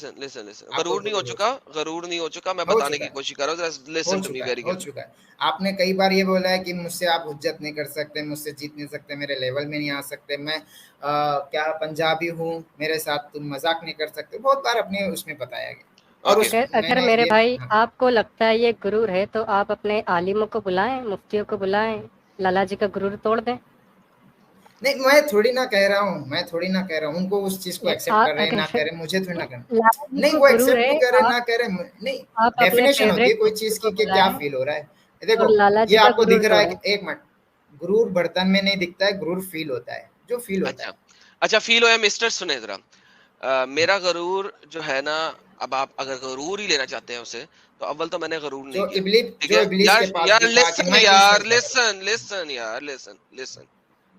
غرور نہیں ہو چکا, میں بتانے کی کوشش کر رہا ہوں. ہو چکا ہے. آپ نے کئی بار یہ بولا ہے کہ مجھ سے آپ حجت نہیں کر سکتے, مجھ سے جیت نہیں سکتے, میرے لیول میں نہیں آ سکتے, میں کیا پنجابی ہوں, میرے ساتھ تم مذاق نہیں کر سکتے, بہت بار اپنے اس میں بتایا گیا. اگر میرے بھائی آپ کو لگتا ہے یہ غرور ہے تو آپ اپنے عالموں کو بلائیں, مفتیوں کو بلائیں, لالا جی کا غرور توڑ دیں. نہیں, میں تھوڑی نہ کہہ رہا ہوں ان کو اس چیز کو ایکسپٹ کر رہے ہیں نہ کر رہے, مجھے تھوڑی نہ کرنا. نہیں, وہ ایکسپٹ کرے نہ کرے, نہیں, ڈیفینیشن ہوتی ہے کوئی چیز کی کہ کیا فیل ہو رہا ہے. دیکھو, یہ آپ کو دکھ رہا ہے, ایک منٹ, غرور برتن میں نہیں دکھتا ہے, غرور فیل ہوتا ہے, جو فیل ہوتا ہے. اچھا, فیل ہوا مسٹر, سنیں ذرا, میرا غرور جو ہے نا, اب آپ اگر غرور ہی لینا چاہتے ہیں اسے, تو اول تو میں نے غرور نہیں کیا. لسن,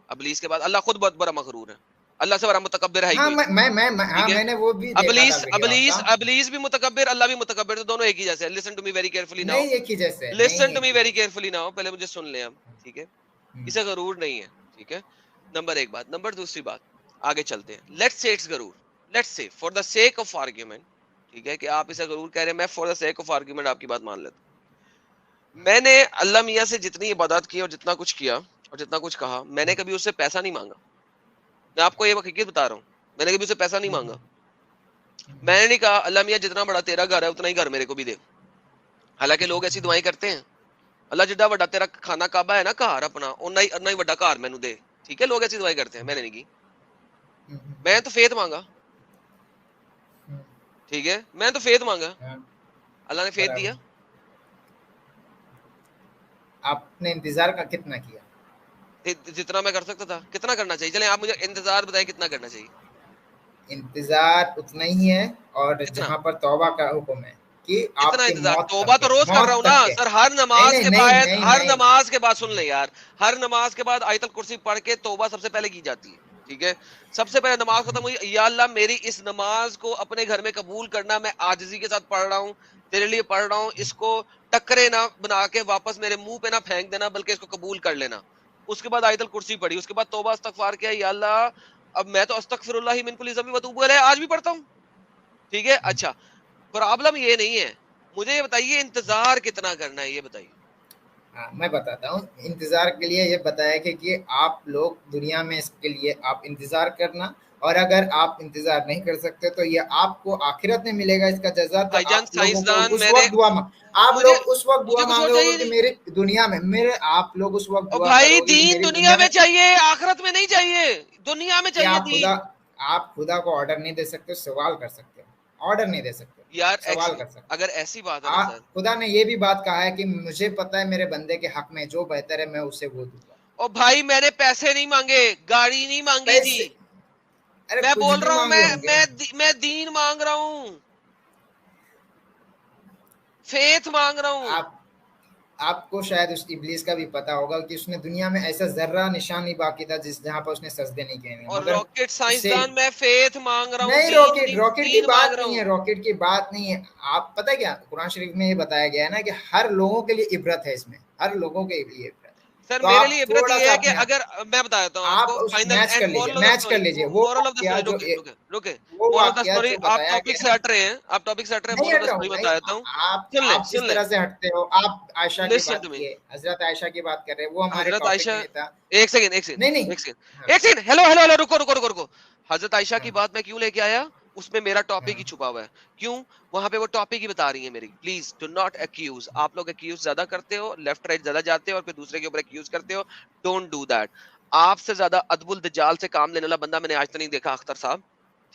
ابلیس کے بعد اللہ خود بہت بڑا مغرور ہے. اللہ سے بڑا متکبر ہے ہی ہاں کوئی. میں نے وہ بھی ابلیس بھی متکبر, اللہ بھی متکبر, تو دونوں ایک ہی جیسے. Listen to me very carefully now, نہیں ایک ہی جیسے, listen to me very carefully now, پہلے مجھے سن لیں اب, ٹھیک ہے. اسے غرور نہیں ہے, ٹھیک ہے, نمبر ایک بات. نمبر دوسری بات, آگے چلتے ہیں. لیٹس سے اٹس غرور, let's say for the sake of argument, ٹھیک ہے, کہ آپ اسے غرور کہہ رہے ہیں, میں for the sake of argument آپ کی بات مان لیتا ہوں. میں نے اللہ میاں سے جتنی عبادت کی اور جتنا کچھ کیا اور جتنا کچھ کہا, میں نے کبھی اس سے پیسہ نہیں مانگا. میں آپ کو یہ حقیقت بتا رہا ہوں, میں نے کبھی اسے پیسہ نہیں مانگا. میں نے نہیں کہا اللہ میاں جتنا بڑا تیرا گھر ہے اتنا ہی گھر میرے کو بھی دے. حالانکہ لوگ ایسی دعائیں کرتے ہیں, اللہ جڈا بڑا تیرا کھانا کعبہ ہے نا گھر اپنا, اتنا ہی بڑا گھر مینوں دے. ٹھیک ہے, لوگ ایسی دعائیں کرتے ہیں, میں نے نہیں کی. میں تو فیت مانگا, ٹھیک ہے, میں تو فیت مانگا, اللہ نے فیت دیا. آپ نے انتظار کا کتنا کیا؟ جتنا میں کر سکتا تھا. کتنا کرنا چاہیے, چلیں آپ مجھے انتظار بتائیں کتنا کرنا چاہیے. انتظار اتنا ہی ہے, اور جہاں پر توبہ کا حکم ہے کہ آپ اتنا کی انتظار. موت توبہ تو روز کر رہا ہوں نا سر, ہر نماز کے بعد, ہر نماز کے بعد سن لیں یار, ہر نماز کے بعد آیت الکرسی پڑھ کے توبہ سب سے پہلے کی جاتی ہے, ٹھیک ہے. سب سے پہلے نماز ختم ہوئی, یا اللہ میری اس نماز کو اپنے گھر میں قبول کرنا, میں عاجزی کے ساتھ پڑھ رہا ہوں, تیرے لیے پڑھ رہا ہوں, اس کو ٹکرے نہ بنا کے واپس میرے منہ پہ نہ پھینک دینا, بلکہ اس کو قبول کر لینا. اس کے بعد آیت الکرسی پڑھی, اس کے بعد توبہ استغفار کیا, یا اللہ اب میں تو استغفر اللہ من کل ذنب واتوب الیہ آج بھی پڑھتا ہوں, ٹھیک ہے. اچھا, پرابلم یہ نہیں ہے. مجھے یہ بتائیے انتظار کتنا کرنا ہے, یہ بتائیے. میں بتاتا ہوں. انتظار کے لیے یہ بتایا کہ آپ لوگ دنیا میں اس کے لیے آپ انتظار کرنا, اور اگر آپ انتظار نہیں کر سکتے تو یہ آپ کو آخرت میں ملے گا اس کا جزا. تو آپ لوگوں کو اس وقت دعا آپ لوگ اس وقت دعا مانگو گے کہ میری دنیا میں میرے, آپ لوگ اس وقت دعا بھائی کرو گے دین دنیا میں چاہیے, آخرت میں نہیں چاہیے, دنیا میں چاہیے دین. آپ خدا کو آرڈر نہیں دے سکتے, سوال کر سکتے ہو, آرڈر نہیں دے سکتے یار. سوال کر سکتے. اگر ایسی بات ہے نا, خدا نے یہ بھی بات کہا ہے کہ مجھے پتا ہے میرے بندے کے حق میں جو بہتر ہے میں اسے وہ دوں گا. اور بھائی میں نے پیسے نہیں مانگے, گاڑی نہیں مانگی جی, میں بول رہا ہوں میں دین مانگ رہا ہوں, فیتھ مانگ رہا ہوں. آپ کو شاید اس ابلیس کا بھی پتا ہوگا کہ اس نے دنیا میں ایسا ذرہ نشان نہیں باقی تھا جہاں پر اس نے سجدے نہیں کیے. اور راکٹ سائنسدان میں فیتھ مانگ رہا ہوں. نہیں, راکٹ کی بات نہیں ہے, راکٹ کی بات نہیں ہے. آپ پتہ کیا قرآن شریف میں یہ بتایا گیا ہے نا کہ ہر لوگوں کے لیے عبرت ہے, اس میں ہر لوگوں کے لیے عبرت. سر میرے لیے عبرت یہ ہے کہ اگر میں بتا دیتا ہوں آپ کو, میچ کر لیجیے وہ کیا جو رکے آپ ٹاپک سے ہٹ رہے ہیں, آپ ٹاپک سے ہٹ رہے ہیں, مورل آف دا اسٹوری بتا دیتا ہوں. آپ اس طرح سے ہٹتے ہو. آپ عائشہ کی بات کیے, حضرت عائشہ کی بات کر رہے ہیں, وہ ہمارے ٹاپک میں تھا. ایک سیکنڈ, ہیلو رکو. حضرت عائشہ کی بات میں کیوں لے کے آیا, اس میں میرا ٹاپک ہی چھپا ہوا ہے. کیوں, وہاں پہ وہ ٹاپک ہی بتا رہی ہیں میری. Please do not accused. آپ لوگ ایکیوز زیادہ کرتے ہو, لیفٹ رائٹ زیادہ جاتے ہو اور پھر دوسرے کے اوپر ایکیوز کرتے ہو. Don't do that. آپ سے زیادہ ادب الدجال سے کام لینے والا بندہ میں نے آج تک نہیں دیکھا, اختر صاحب,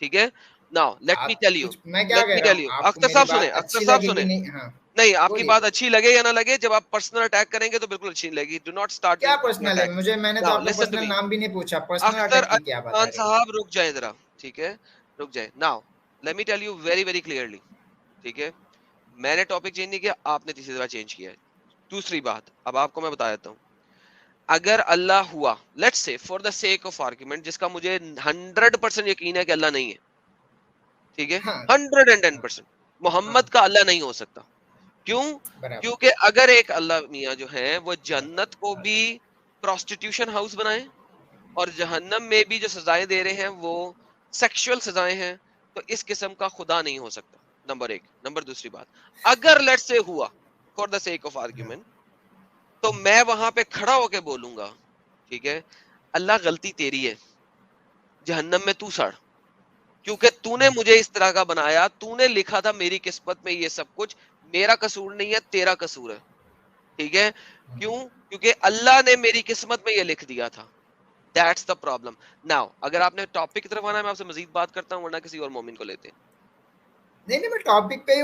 ٹھیک ہے. Now let me tell you, Akhtar صاحب سنیں, نہیں آپ کی بات اچھی لگے یا نہ لگے, جب آپ پرسنل اٹیک کریں گے تو بالکل اچھی لگے گی. Do not start. کیا پرسنل ہے, مجھے میں نے تو آپ کا پرسنل نام بھی نہیں پوچھا. پرسنل اٹیک کی کیا بات ہے صاحب, رک جائیں ذرا, ٹھیک ہے, رک جائیں. Now let me tell you very very clearly, ٹھیک ہے. میں نے ٹاپک چینج نہیں کیا, آپ نے تیسری دفعہ چینج کیا ہے. دوسری بات اب آپ کو میں بتا دیتا ہوں. اگر اللہ ہوا, let's say for the sake of argument, جس کا مجھے 100% یقین ہے کہ اللہ نہیں ہے, ٹھیک ہے, 110%. محمد کا اللہ نہیں ہو سکتا. کیوں, کیونکہ اگر ایک اللہ میاں جو ہے وہ جنت کو بھی پروسٹیٹیوشن ہاؤس بنائے اور جہنم میں بھی جو سزائیں دے رہے ہیں وہ سیکشول سزائیں ہیں, تو اس قسم کا خدا نہیں ہو سکتا. نمبر ایک. نمبر دوسری بات, اگر لیٹ سے ہوا for the sake of argument, تو میں وہاں پہ کھڑا ہو کے بولوں گا, ٹھیک ہے, اللہ غلطی تیری ہے, جہنم میں تو سڑ, کیونکہ تو نے مجھے اس طرح کا بنایا, تو نے لکھا تھا میری قسمت میں یہ سب کچھ, میرا قصور نہیں ہے, تیرا قصور ہے, ٹھیک ہے. کیوں, کیونکہ اللہ نے میری قسمت میں یہ لکھ دیا تھا. That's the problem. Now, اگر آپ نے ٹاپک کی طرف آنا ہے, میں آپ سے مزید بات کرتا ہوں, ورنہ کسی اور مومن کو لیتے ہیں. نہیں میں ٹاپک پہ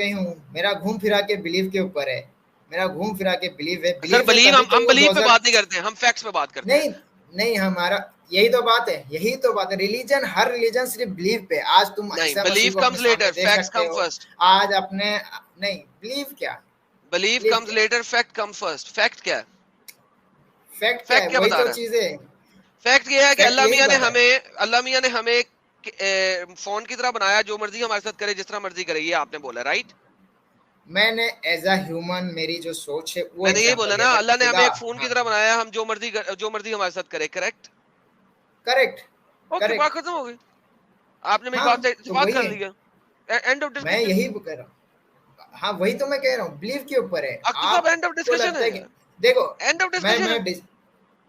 ہی ہوں, میرا گھوم پھرا کے بلیف کے اوپر ہے, میرا گھوم پھرا کے بلیف ہے. سر بلیف, ہم بلیف پہ بات نہیں کرتے ہیں, ہم فیکٹس پہ بات کرتے ہیں. نہیں ہمارا یہی تو بات ہے, ریلیجن, ہر ریلیجن صرف بلیف پہ. آج تم belief comes later, facts come first. آج اپنے نہیں, بلیف کیا, belief comes later, fact come first. Fact کیا ہے, فیکٹ کیا ہے, وہی تو چیز ہے. فیکٹ یہ ہے کہ Fact اللہ یہی میاں نے ہمیں فون کی طرح بنایا، جو مرضی ہمارے ساتھ کرے، جس طرح مرضی کرے، یہ آپ نے بولا رائٹ. میں نے ایز اے ہیومن میری جو سوچ ہے وہ میں نے یہی بولا نا، اللہ نے ہمیں ایک فون کی ہاں طرح بنایا، ہم جو مرضی ہمارے ساتھ کرے. کریکٹ. کریکٹ اوکے، بات ختم ہو گئی. آپ نے میری ہاں بات سے تو بات وہی کر ہے، لیا. اینڈ آف میں ڈسکشن. یہی کہہ رہا ہوں. ہاں وہی تو میں کہہ رہا ہوں، بلیف کے اوپر ہے. اختر صاحب آپ اینڈ آف کو ڈسکشن لگتا ہے کہ ہے، دیکھو اینڈ آف میں ڈسکشن ہے.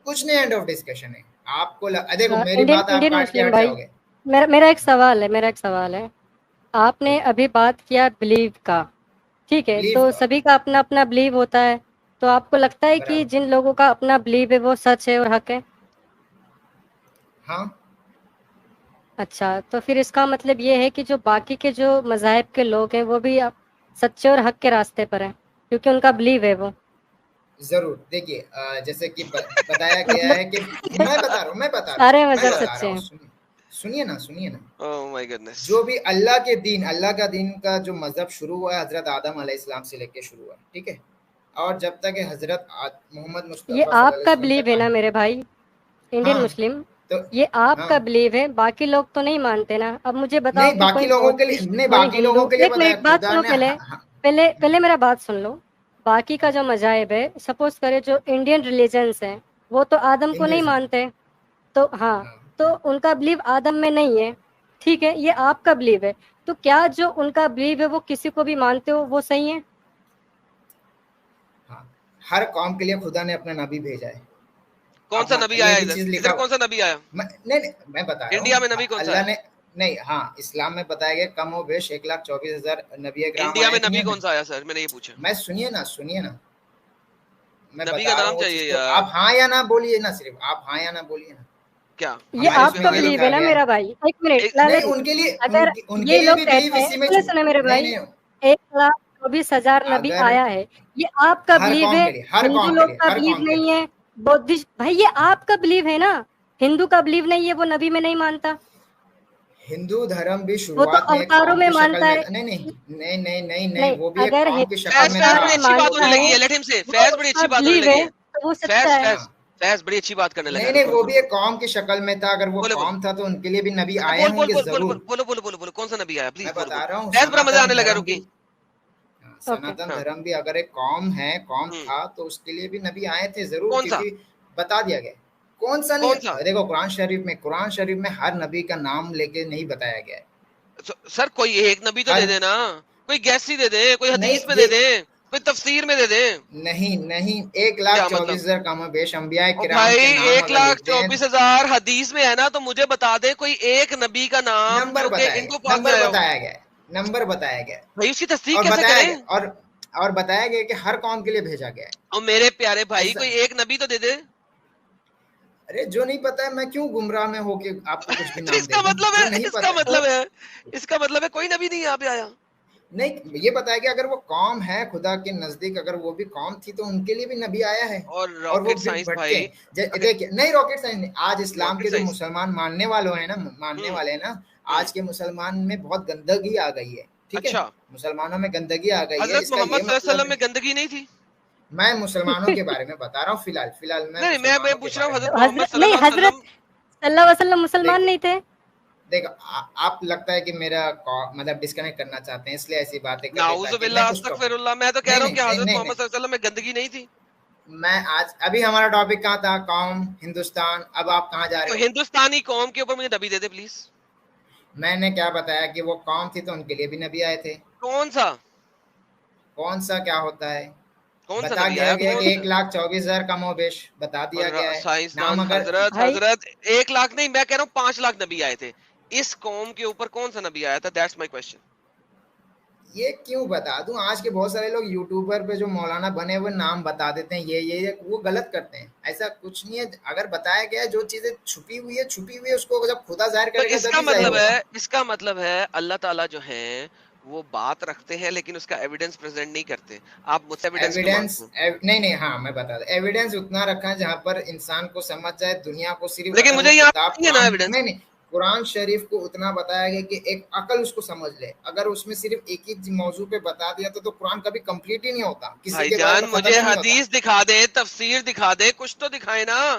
کچھ نہیں اینڈ آف ڈسکشن ہے. آپ کو دیکھو میری انڈین بات آپ انڈین کاٹ کے مسلم ہٹ بھائی، جاؤ گے. میرا ایک سوال ہے. آپ نے ابھی بات کیا بلیو کا، ٹھیک ہے، بلیف تو کا سبھی کا اپنا اپنا بلیو ہوتا ہے، تو آپ کو لگتا ہے کہ برابر، جن لوگوں کا اپنا بلیو ہے وہ سچ ہے اور حق ہے؟ ہاں اچھا، تو پھر اس کا مطلب یہ ہے کہ جو باقی کے جو مذاہب کے لوگ ہیں وہ بھی سچے اور حق کے راستے پر ہیں، کیونکہ ان کا بلیو ہے وہ. ضرور. دیکھیے جیسے کہ بتایا گیا مطلب ہے کہ میں بتا سارے مذہب رہا سچے ہوں ہیں. سنیے نا Oh my goodness. جو بھی اللہ کا دین کا جو مذہب شروع ہوا ہے حضرت آدم علیہ السلام سے لے کے شروع ہوا ہے، ٹھیک ہے، اور جب تک کہ حضرت محمد یہ مصطفیٰ صلی اللہ آپ علیہ کا وسلم بلیو تک ہے نا آئے. میرے بھائی انڈین ہاں مسلم، تو یہ آپ ہاں کا بلیو ہے، باقی لوگ تو نہیں مانتے نا. اب مجھے بتاؤ نہیں کہ باقی کوئی لوگوں کے لیے بودھسٹ، نہیں، کوئی باقی ہندو، لوگوں کے لیے ایک بتایا منٹ بات خدا سنو، نے. پہلے میرا بات سن لو. باقی کا جو مذاہب ہے، سپوز کرے جو انڈین ریلیجنس ہیں وہ تو آدم کو نہیں ہندوازم، مانتے، تو ہاں، تو ان کا بلیو آدم میں نہیں ہے، ٹھیک ہے، یہ آپ کا بلیو ہے. تو کیا جو ان کا بلیو ہے وہ کسی کو بھی مانتے ہو وہ صحیح ہے؟ ہاں ہر قوم کے لیے خدا نے اپنا نبی بھیجا ہے. کون سا نبی یہ آیا بھی چیز لکھا ادھر کون سا نبی آیا نہیں میں بتا رہا انڈیا ہوں. میں؟ نبی کون سا اللہ آیا نے نہیں، ہاں اسلام میں بتایا گیا کم و بیش 1,24,000 نبی اکرام انڈیا آئے میں؟ نبی دنیا میں. کون سا آیا سر؟ میں نے یہ پوچھا. میں سنیے نا میں نبی بتا کا رہا نام ہوں وہ چاہیے چیز کو یار. آپ ہاں یا نہ بولیے نا، صرف آپ ہاں یا نہ بولیے نا. کیا یہ ہمارے اس آپ میں کا یہ بلیو ہے لکھا نا گیا ہے میرا بھائی. ایک منٹ نہیں لالن، ان کے لیے اگر ان کے یہ لیے لوگ بھی بلیف کہتے ہیں، اسی میں سنو میرے بھائی، نہیں 1,24,000 نبی اگر آیا ہے، یہ آپ کا ہر بلیو قوم ہے. کے لیے، ہر ہندو قوم کے لوگ لیے، کا ہر بلیو قوم کے نہیں لیے ہے، بودھسٹ بھائی یہ آپ کا بلیو ہے نا. ہندو کا بلیو نہیں ہے، وہ نبی میں نہیں مانتا. ہندو دھرم بھی وہ تو شروعات میں ایک اوتاروں قوم میں کی شکل مانتا میں ہے. تھا. نہیں نہیں، وہ بھی ایک اگر قوم کی شکل فیض میں فیض تھا. بڑی میں اچھی بات ہونے مانتا لگی ہے ہے. لیٹ ہم سے. وہ فیض اس بڑی کا اچھی بات ہونے بلیو لگی ہے ہے. تو وہ فیض سچا ہے. فیض فیض بڑی اچھی بات کرنے لگا. نہیں رکو وہ رکو بھی رکو. ایک قوم کی شکل میں تھا. اگر وہ بولے بولے. قوم تھا تو ان کے لیے بھی نبی اچھا آئے بول ہوں بول گے بول بول ضرور. بول بولو بولو بولو. کون سا نبی آیا؟ میں پلیز بولو بتا بولو. رہا ہوں فیض بڑا مزہ آنے لگا. دھرم رکی. اوکے، سناتن ہاں. دھرم بھی اگر ایک قوم تھا تو اس کے لیے بھی نبی آئے تھے ضرور، کون سا کیونکہ بتا دیا گیا. کون سا کون سا؟ نہیں، دیکھو قرآن شریف میں ہر نبی کا نام لے کے نہیں بتایا گیا ہے. سر کوئی ایک نبی تو ہر دے دے نا. کوئی گیسی دے دے، کوئی حدیث نہیں میں دے یہ دے، کوئی تفسیر میں دے دے. نہیں کیا مطلب؟ 1,24,000 کم و بیش انبیاء اور کرام بھائی کے نام اگر لکھ دیں. 1,24,000 حدیث میں ہے نا، تو مجھے بتا دے کوئی ایک نبی کا نام جو کہ ان کو پاک میں آیا ہو. نمبر بتایا گیا بھائی اس کی تصدیق اور کیسے بتایا کریں؟ گیا اور بتایا گیا کہ ہر قوم کے لیے بھیجا گیا ہے. اور میرے پیارے بھائی ایسا کوئی ایک نبی تو دے دے. ارے جو نہیں پتا ہے میں کیوں گمراہ میں ہو کے آپ کو کچھ بھی تو نام اس دے کا دوں مطلب جو ہے نہیں اس کا پتا ہے. مطلب ہے اس کا مطلب ہے کوئی نبی نہیں یہاں پہ آیا. نہیں یہ بتایا کہ اگر وہ قوم ہے خدا کے نزدیک، اگر وہ بھی قوم تھی تو ان کے لیے بھی نبی آیا ہے. اور وہ راکٹ سائنس بھٹکے. بھائی. دیکھیے نہیں راکٹ سائنس نہیں. آج اسلام راکٹ کے جو سائنس. مسلمان ماننے والے ہیں نا آج کے مسلمان میں بہت گندگی آ گئی ہے. ٹھیک ہے، اچھا، مسلمانوں میں گندگی آ گئی ہے. حضرت اس کا محمد یہ صلی اللہ علیہ مطلب وسلم میں گندگی نہیں تھی؟ میں مسلمانوں کے بارے میں بتا رہا ہوں. فی الحال میں نہیں میں مسلمانوں کے پوچھ رہا ہوں بارے میں حضرت بتا محمد حضرت صلی نہیں، اللہ علیہ حضرت وسلم. صلی اللہ علیہ وسلم مسلمان دیکھو نہیں تھے. دیکھو آپ لگتا ہے کہ میرا مطلب ڈسکنیکٹ کرنا چاہتے ہیں، اس لیے ایسی باتیں کر رہے نعوذ تاکہ میں باللہ کچھ استغفر اللہ. میں تو کہہ رہا ہوں کہ حضرت نہیں محمد صلی اللہ علیہ وسلم میں گندگی نہیں تھی. میں ابھی ہمارا ٹاپک کہاں تھا؟ قوم، ہندوستان. اب آپ کہاں جا رہے تو ہو؟ ہندوستانی قوم کے اوپر مجھے نبی دے دے پلیز. میں نے کیا بتایا کہ وہ قوم تھی تو ان کے لیے بھی نبی آئے تھے. کون سا کون سا کیا ہوتا ہے؟ کون سا بتا نبی گیا آیا؟ کہ کون سا؟ 1,24,000 کم و بیش بتا اور دیا گیا ہے. نام سائنسدان اگر بھائی حضرت 1,00,000 نہیں، میں کہہ رہا ہوں 5,00,000 نبی آئے تھے. اس قوم کے اوپر کون سا نبی آیا تھا؟ That's my question. یہ کیوں بتا دوں؟ آج کے بہت سارے لوگ یوٹیوبر پہ جو مولانا بنے ہوئے نام بتا دیتے ہیں، یہ وہ غلط کرتے ہیں. ایسا کچھ نہیں ہے. اگر بتایا گیا جو چیزیں چھپی ہوئی ہے اس کو جب خدا ظاہر تو کرے گا تب ہی ظاہر ہوگا. اس کا مطلب ہے اللہ تعالیٰ جو ہیں وہ بات رکھتے ہیں لیکن اس کا ایویڈنس پریزنٹ نہیں کرتے. آپ مجھ سے ایویڈنس کیوں مانگتے ہیں؟ نہیں ہاں میں بتا دوں. ایویڈنس اتنا رکھا ہے جہاں پر انسان کو سمجھ جائے. دنیا کو صرف لیکن اگر وہ مجھے یہاں کتاب نہیں ہے نا قرآن ایویڈنس. نہیں قرآن شریف کو اتنا بتایا گیا کہ ایک عقل اس کو سمجھ لے. اگر اس میں صرف ایک ہی موضوع پہ بتا دیا تو قرآن کبھی کمپلیٹ ہی نہیں ہوتا، کسی بھائی کے بارے جان میں ختم مجھے ہی نہیں ہوتا. حدیث دکھا دے، تفسیر دکھا دے، کچھ تو دکھائے نا.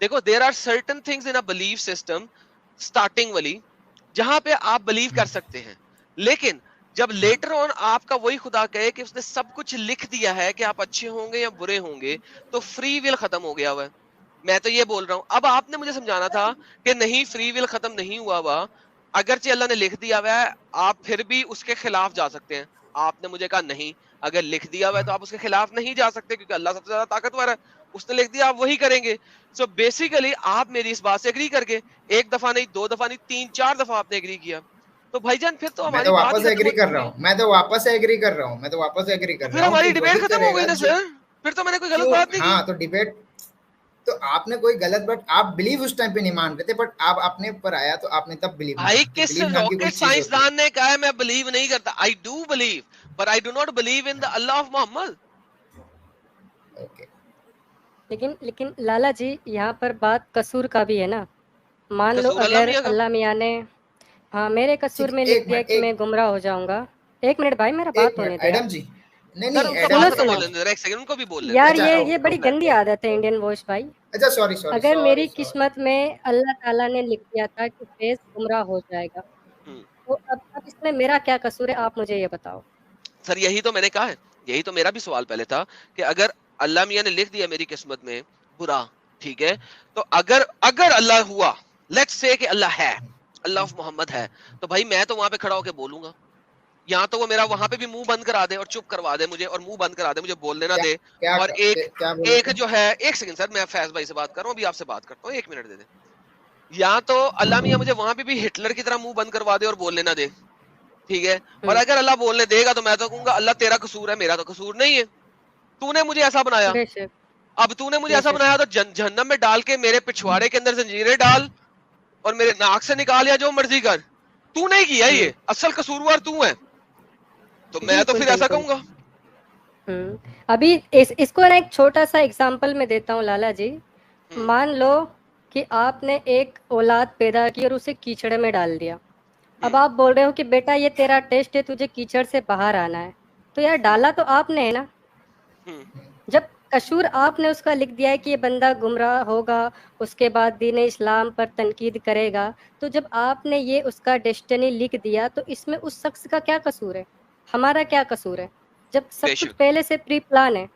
دیکھو there are certain things in a belief system starting والی جہاں پہ آپ بلیو کر سکتے ہیں, لیکن جب لیٹر آن آپ کا وہی خدا کہے کہ اس نے سب کچھ لکھ دیا ہے کہ آپ اچھے ہوں گے یا برے ہوں گے, تو فری ول ختم ہو گیا ہوا ہے. میں تو یہ بول رہا ہوں, اب آپ نے مجھے سمجھانا تھا کہ نہیں فری ول ختم نہیں ہوا ہوا, اگرچہ اللہ نے لکھ دیا ہوا ہے آپ پھر بھی اس کے خلاف جا سکتے ہیں. آپ نے مجھے کہا نہیں, اگر لکھ دیا ہوا ہے تو آپ اس کے خلاف نہیں جا سکتے کیونکہ اللہ سب سے زیادہ طاقتور ہے, اس نے لکھ دیا آپ وہی کریں گے. سو بیسیکلی آپ میری اس بات سے اگری کر کے ایک دفعہ نہیں, دو دفعہ نہیں, 3-4 دفعہ آپ نے اگری کیا, تو بھائی جان پھر تو میں ہماری تو بات ہی واپس ختم ایگری ہو کر چکی رہا ہے. ہوں, میں تو واپس ایگری کر رہا ہوں, میں تو واپس ایگری تو کر پھر رہا ہوں ہماری کہ ڈیبیٹ وہی ختم کرے ہو گئی گا نا جو. سر, پھر تو میں نے کوئی غلط کیوں؟ بات نہیں کی. ہاں تو ڈیبیٹ تو آپ نے کوئی غلط, بٹ آپ بلیو اس ٹائم پہ نہیں مان رہے تھے, بٹ آپ اپنے اوپر آیا تو آپ نے تب بلیو بھائی مانا کہ کس بلیو نام کی کوئی راکٹ چیز ہوتی سائنسدان نے کہا ہے میں بلیو نہیں کرتا؟ I do believe but I do not believe in the Allah of Muhammad. ہے. اوکے, لیکن لالا جی یہاں پر بات قصور کا بھی ہے نا. مان لو قصور اللہ اگر میاں کا. اللہ میاں نے ہاں میرے قصور ٹھیک ہے, میں لکھ ایک دیا منٹ کہ میں گمراہ ہو جاؤں گا. ایک منٹ بھائی میرا بات ہونے دے ایڈم آپ. جی, نہیں سر نہیں ان کا ایڈم سنو بات جی, ختم سنو ہونے ایڈم دیں, ایک سیکنڈ ان کو بھی بول لیتے یار ہیں. اچھا یہ بڑی گندی عادت ہے انڈین واش بھائی. اچھا سوری سوری اگر میری سوری قسمت میں اللہ تعالیٰ نے لکھ دیا تھا کہ فیض گمراہ ہو جائے گا, ہم. تو اب اس میں میرا کیا قصور ہے آپ مجھے یہ بتاؤ. سر یہی تو میں نے کہا ہے, یہی تو میرا بھی سوال پہلے تھا کہ اگر اللہ میاں نے لکھ دیا میری قسمت میں برا, ٹھیک ہے, تو اگر اللہ ہوا, لیٹس سے کہ اللہ ہے, اللہ آف محمد ہے, تو بھائی میں تو وہاں پہ کھڑا ہو کے بولوں گا. یہاں تو وہ میرا وہاں پہ بھی منہ بند کرا دے اور چپ کروا دے مجھے, اور منہ بند کرا دے, مجھے بولنے نہ دے. اور کیا بولے ایک تھے؟ جو ہے, ایک سیکنڈ سر, میں فیض بھائی سے بات کر رہا ہوں, ابھی آپ سے بات کرتا ہوں, 1 منٹ دے دیں. یا تو اللہ میاں مجھے وہاں پہ بھی ہٹلر کی طرح منہ بند کروا دے اور بولنے نہ دے, ٹھیک ہے, اور اگر اللہ بولنے دے گا تو میں تو کہوں گا اللہ تیرا قصور ہے, میرا تو قصور نہیں ہے, تو نے مجھے ایسا بنایا. بے شک اب تو نے مجھے بے ایسا شک. بنایا تو جہنم میں ڈال کے میرے پچھواڑے کے اندر زنجیریں ڈال اور میرے ناک سے نکال یا جو مرضی کر, تو نہیں کیا یہ, اصل قصوروار تو ہے, تو میں تو بالکل پھر ایسا بالکل. کہوں گا. ابھی اس کو نا ایک چھوٹا سا اگزامپل میں دیتا ہوں لالا جی. مان لو کہ آپ نے ایک اولاد پیدا کی اور اسے کیچڑ میں ڈال دیا. اب آپ بول رہے ہو کہ بیٹا یہ تیرا ٹیسٹ ہے, تجھے کیچڑ سے باہر آنا ہے, تو یار ڈالا تو آپ نے ہے نا. جب قصور آپ نے اس کا لکھ دیا ہے کہ یہ بندہ گمراہ ہوگا, اس کے بعد دین اسلام پر تنقید کرے گا, تو جب آپ نے یہ اس کا ڈیسٹنی لکھ دیا تو اس میں اس شخص کا کیا قصور ہے, ہمارا کیا قصور ہے, جب بے سب کچھ شک. پہلے سے پری پلان ہے.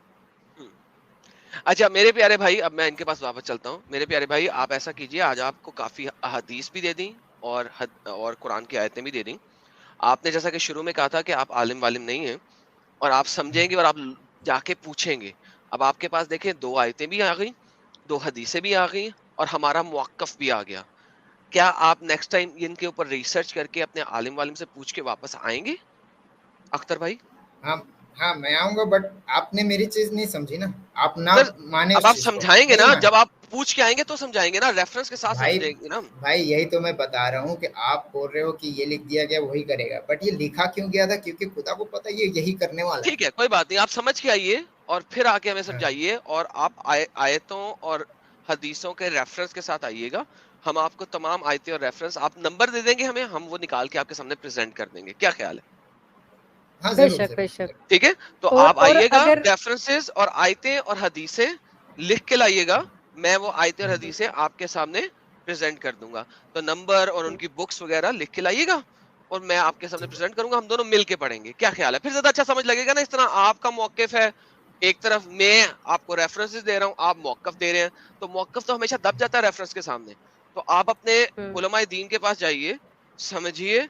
اچھا میرے پیارے بھائی, اب میں ان کے پاس واپس چلتا ہوں. میرے پیارے بھائی آپ ایسا کیجئے, آج آپ کو کافی احادیث بھی دے دیں اور قرآن کی آیتیں بھی دے دیں. آپ نے جیسا کہ شروع میں کہا تھا کہ آپ عالم والم نہیں ہیں اور آپ سمجھیں گے اور آپ جا کے پوچھیں گے. اب آپ کے پاس دیکھیں 2 آیتیں بھی آ گئیں, 2 حدیثیں بھی آ گئیں اور ہمارا موقف بھی آ گیا. کیا آپ نیکسٹ ٹائم ان کے اوپر ریسرچ کر کے اپنے عالم والم سے پوچھ کے واپس آئیں گے اختر بھائی؟ ہاں میں آؤں گا, بٹ آپ نے میری چیز نہیں سمجھی نا, آپ نہ سر مانے اب اس آپ چیز کو, سمجھائیں گے نہیں نا, مانے. جب آپ پوچھ کے آئیں گے تو سمجھائیں گے نا, ریفرنس کے ساتھ سمجھائیں گے نا. بھائی یہی تو میں بتا رہا ہوں کہ آپ بول رہے ہو کہ یہ لکھ دیا گیا وہی کرے گا, بٹ یہ لکھا کیوں گیا تھا, کیونکہ خدا کو پتا یہ یہی کرنے والا ٹھیک ہے, کوئی بات نہیں, آپ سمجھ کے آئیے اور پھر آ کے ہمیں ہے. سمجھائیے, اور آپ آیتوں اور حدیثوں کے ریفرنس کے ساتھ آئیے گا. ہم آپ کو تمام آیتیں اور ریفرنس, آپ نمبر دے دیں گے ہمیں, ہم وہ نکال کے آپ کے سامنے پریزنٹ کر دیں گے. کیا خیال ہے؟ ہاں بے ضرور شک بے ضرور شک. ضرور. ٹھیک ہے, تو آپ اور آئیے گا, اگر ریفرنسز اور آیتیں اور حدیثیں لکھ کے لائیے گا, میں وہ آیتیں اور حدیثیں آپ کے سامنے پریزنٹ کر دوں گا. تو نمبر اور ان کی بکس وغیرہ لکھ کے لائیے گا اور میں آپ کے سامنے پریزنٹ کروں گا, ہم دونوں مل کے پڑھیں گے. کیا خیال ہے؟ پھر زیادہ اچھا سمجھ لگے گا نا. اس طرح آپ کا موقف ہے, ایک طرف میں آپ کو ریفرنسز دے رہا ہوں, آپ موقف دے رہے ہیں, تو موقف تو ہمیشہ دب جاتا ہے ریفرنس کے سامنے. تو آپ اپنے علماء دین کے پاس جائیے, سمجھیے,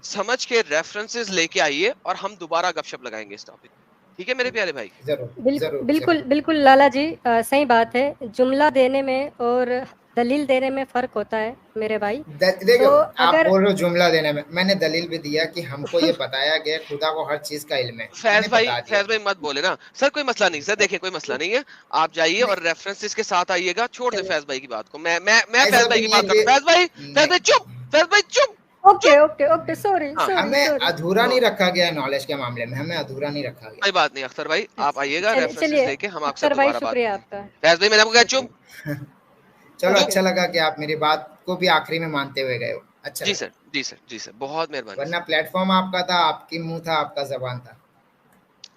سمجھ کے ریفرنسز لے کے آئیے اور ہم دوبارہ گپ شپ لگائیں گے اس ٹاپک. ٹھیک ہے میرے پیارے بھائی؟ ضرور ضرور بالکل ضرور. بالکل لالا جی, صحیح بات ہے. جملہ دینے میں اور دلیل دینے میں فرق ہوتا ہے میرے بھائی. دیکھو تو آپ اگر بول رہے ہو جملہ دینے میں نے دلیل بھی دیا کہ ہم کو یہ بتایا گیا خدا کو ہر چیز کا علم ہے, میں نے بتا دیا. فیض بھائی مت بولے نا سر, کوئی مسئلہ نہیں سر, دیکھیں کوئی مسئلہ نہیں ہے, آپ جائیے اور نہیں ریفرنسز کے ساتھ آئیے گا. چھوڑ دیں چلے فیض بھائی کی بات کو, میں ایسا فیض بھائی بھی کی نہیں ہے بات کرتا کہ ہوں. فیض بھائی چپ, فیض بھائی چپ اوکے چپ. اوکے اوکے, سوری ہاں سوری ہمیں سوری. ادھورا نہیں رکھا گیا ہے نالج کے معاملے میں, ہمیں ادھورا نہیں رکھا گیا. کوئی بات نہیں اختر بھائی, آپ آئیے گا, چلیے ریفرنسز چلیے لے کے ہم آپ سے اختر بھائی دوبارہ بات شکریہ کریں گے. آپ کا. فیض بھائی میں نے آپ کو کہا شکریہ. چپ. چلو چپ. اچھا لگا کہ آپ میری بات کو بھی آخری میں مانتے ہوئے گئے ہو, اچھا جی لگا. سر, جی سر, جی سر, بہت مہربانی ورنہ سر. پلیٹ فارم آپ کا تھا, آپ کی منہ تھا, آپ کا زبان تھا.